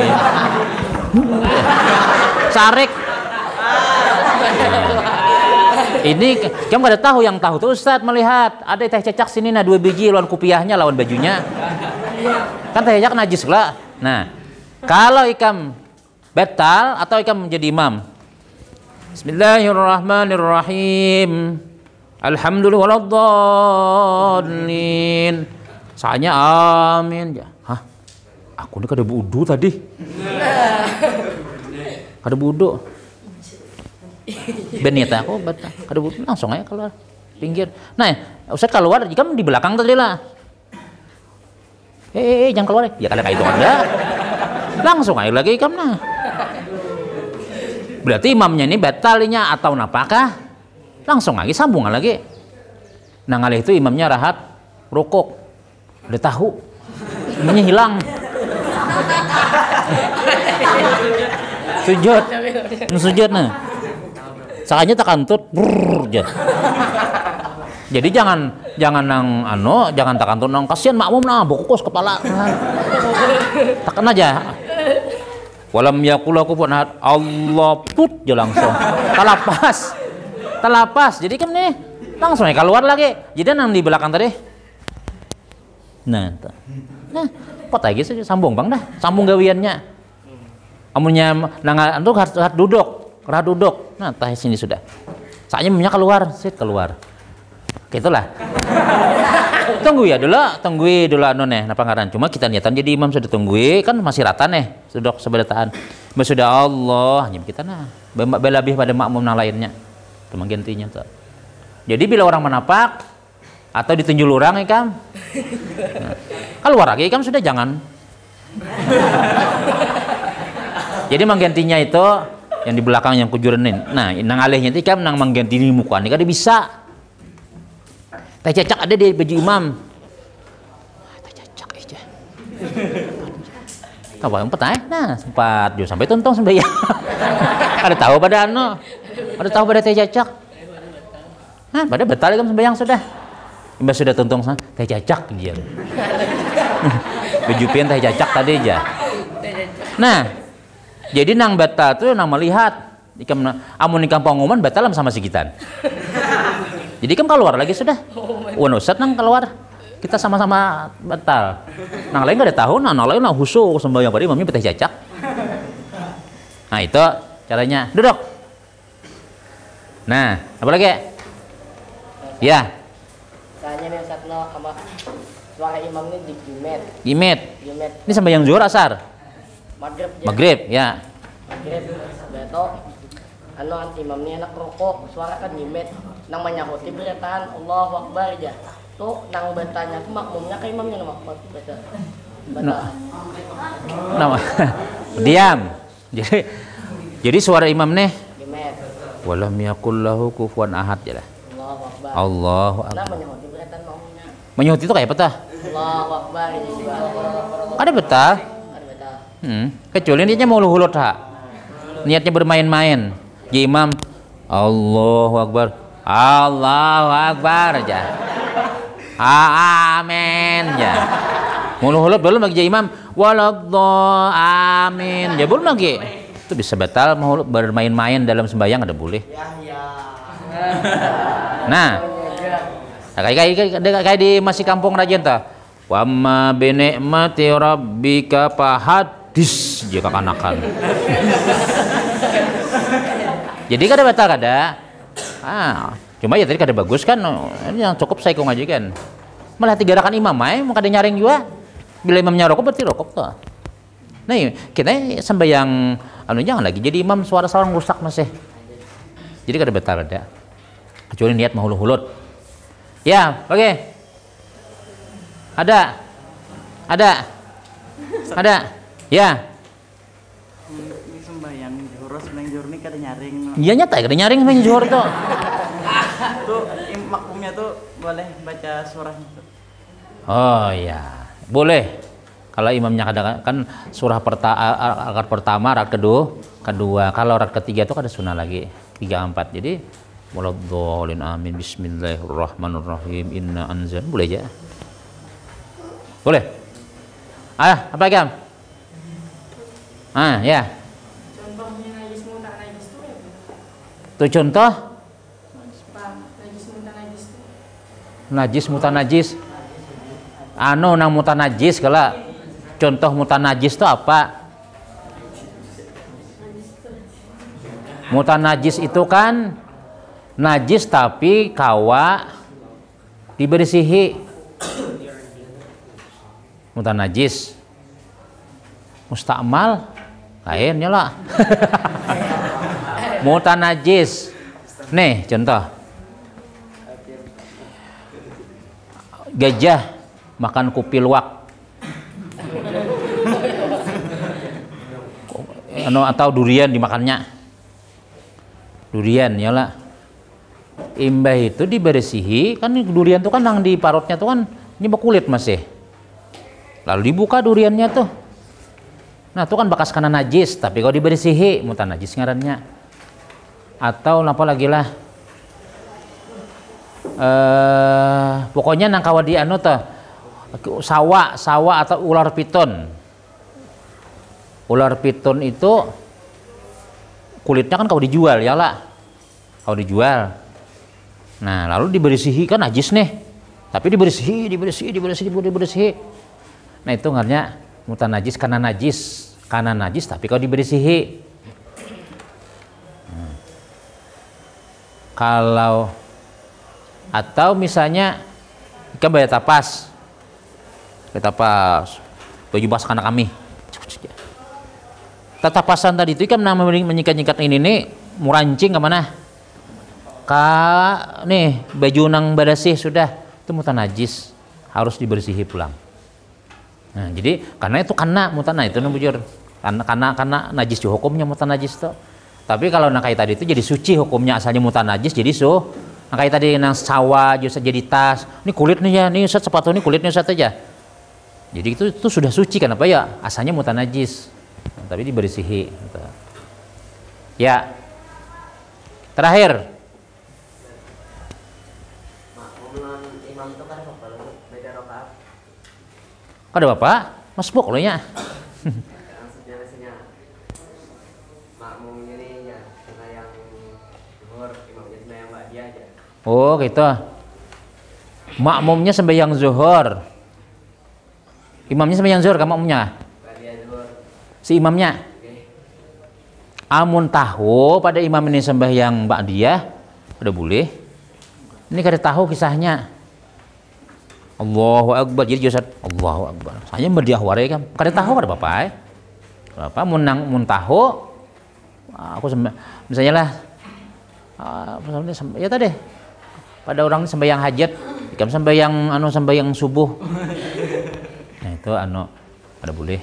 Sarik. Ini kamu kada tahu, yang tahu tuh Ustaz melihat ada teh cecak sini nah 2 biji lawan kupiahnya lawan bajunya. Kan teh cecak najis lah. Nah, kalau ikam batal atau ikam menjadi imam. Bismillahirrahmanirrahim. Alhamdulillahirrahmanirrahim. Soalnya amin ya. Hah? Aku ini kada wudu tadi. Kada wudu. Benita aku kada wudu langsung aja keluar pinggir. Nah, Ustaz keluar jika di belakang tadi lah. Jangan keluar. Ya kada kayak itu ada. Langsung aja lagi ikam nah. Berarti imamnya ini batalinya atau napakah? Langsung lagi sambung lagi. Nah ngalih itu imamnya rahat rukuk. Udah tahu. Imamnya hilang. Sujud nah. Sakanya takantut. Jadi jangan nang jangan tekan tuh nang kasihan makmum nah bokos kepala. Tekan aja. Walam yakul kufuwan ahad. Allah put je langsung. Talapas. Jadi kan nih langsung ya keluar lagi. Jadi nang di belakang tadi. Nah, pot lagi sih sambung bang dah. Sambung gawiannya. Amunnya nang antuk harus duduk. Nah, tah sini sudah. Saatnya minyak keluar, keluar. Gitulah. Tunggu dulu nih, napa ngaran. Cuma kita niatan jadi imam sudah tunggu, kan masih rata nih, sudah seberataan. Sudah Allah, hanya kita nah, lebih pada makmum yang lainnya. Itu gantinya tuh. Jadi bila orang menapak atau ditunjuk orang ikam, nah, keluar lagi ikam sudah jangan. Jadi menggantinya itu yang di belakang yang kujurenin. Nah, nang alihnya itu kan nang mengganti di muka ini kada bisa. Teh cacak ada di baju imam. Teh cacak aja. Tahu yang petah? Nah, sempat jo sampai tuntung sembahyang. Ada tahu pada Ada tahu pada teh cacak. Nah, pada betal kan sembahyang sudah. Imbas sudah tuntung teh cacak dia. Baju pian teh cacak tadi aja. Nah, jadi nang batal tuh nang melihat amun ikam pengumuman batal sama sekitan. Jadi kan keluar lagi sudah. Ustaz nang keluar. Kita sama-sama batal. Nang lain gak ada tahu, nang lain nang husu sembahyang pada imamnya betah cacak. Nah, itu caranya. Duduk. Nah, apa lagi? Ya. Tanya nih Ustaz sama suara imamnya di Gimet. Ini sembahyang zuhur asar. Maghrib, ya. Maghrib, beto, imamnya enak rokok, suara kan nyimet, nang menyahuti beritaan Allahu Akbar aja. Tuh, nang bertanya tuh makmumnya ke imamnya nama baca. Nama. Diam. Jadi suara imam nih. Nyimet. Walam yakul lahu kufuwan ahad ya lah. Allahu Akbar. Allahu Akbar. Nang menyahuti beritaan makmumnya. Menyahuti itu kayak apa tah? Allahu Akbar juga. Ada betah. Kecuali niatnya mau luhulut ha. Niatnya bermain-main. Ya imam Allahu Akbar aja. Amin ya. Mau luhulut belum lagi ya imam waladhdallin amin. Ya belum lagi. Itu bisa batal mau bermain-main dalam sembahyang ada boleh. Nah, kayak di masih kampung rajin ta. Wa ma bi ni'mati rabbika fahadis jika kanakan. Jadi kada batal kada. Cuma ya tadi kada bagus kan. Ini yang cukup saya kong aja kan. Malah tiga gerakan imam mau kada nyaring juga. Bila imamnya rokok berarti rokok tuh. Nah, kita sembahyang jangan lagi jadi imam suara seorang rusak masih. Jadi kada batal ada. Kecuali niat mau hulut. Ya, oke. Ada. Ya. Ini sembahyang zuhur ini kada nyaring. Iya nyata kada nyaring sembahyang zuhur tuh. Tuh makmumnya tuh boleh baca surah. Oh iya, boleh. Kalau imamnya kan surah rakaat pertama, rakaat kedua. Kalau rakaat ketiga itu kada sunah lagi. 3 4. Jadi waladhdallin amin bismillahirrahmanirrahim inna anzal boleh aja. Boleh. Apa lagi am? Ya. Contohnya najis muta najis itu ya? Tuh contoh Najis muta najis itu. najis mutanajis. Nang mutanajis kala. Contoh mutanajis itu apa? Mutanajis itu kan najis tapi kawa dibersihi. Mutanajis. Mustakmal lainnya lah. Mutanajis. Nih contoh. Gajah makan kupil wak. Atau durian dimakannya. Durian ya lah. Imbah itu dibersihi, kan durian tuh kan yang di parutnya tuh kan ini kulit masih. Lalu dibuka duriannya tuh. Nah, itu kan bekas kena najis, tapi kalau dibersihi mutan najis ngarannya. Atau apa lagi lah? pokoknya nang kawa di anu teh sawa atau ular piton. Ular piton itu kulitnya kan kau dijual ya lah, kau dijual. Nah lalu dibersihi kan najis nih, tapi dibersihi. Nah itu ngarnya mutan najis karena najis tapi kau dibersihi. Kalau atau misalnya ikan bayar tapas baju bas anak kami tatapasan tadi itu ikan menyikat-nyikat ini nih murancing kemana nih baju nang badasih sudah itu mutan najis harus dibersihi pulang. Nah jadi karena itu mutan itu bujur karena najis juga hukumnya mutan najis tuh. Tapi kalau nang kayak tadi itu jadi suci hukumnya asalnya mutan najis jadi nah kayak tadi nang sawah jadi tas ini kulitnya ya nih Ustaz sepatu ini kulitnya Ustaz aja jadi itu sudah suci kenapa ya asalnya mutan najis nah, tapi dibersihi gitu. Ya terakhir imam itu kan beda rakaat. kok ada bapak masbuk loh ya Sebenarnya makmum ini ya yang zuhur, imamnya yang ba'diyah aja. oh gitu makmumnya sembahyang zuhur imamnya sembahyang zuhur makmumnya Ba'diyah zuhur. si imamnya amun tahu pada imam ini sembahyang ba'diyah udah boleh ini kada tahu kisahnya Allahu Akbar jadi Ustaz Allahu Akbar saya berdiah warai kan kada tahu kada bapak bapak mun tahu aku misalnya lah ya tadi pada orang sembahyang hajat ikan sembahyang subuh nah itu ada boleh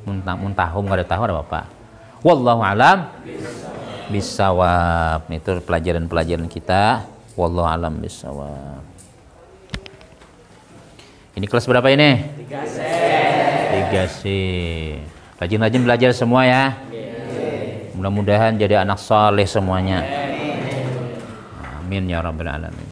mun tahu nggak ada tahu ada bapak wallahu alam bisawab itu pelajaran kita wallahu alam bisawab. Ini kelas berapa ini? 3C. Rajin-rajin belajar semua ya. Mudah-mudahan jadi anak saleh semuanya. Amin ya rabbal alamin.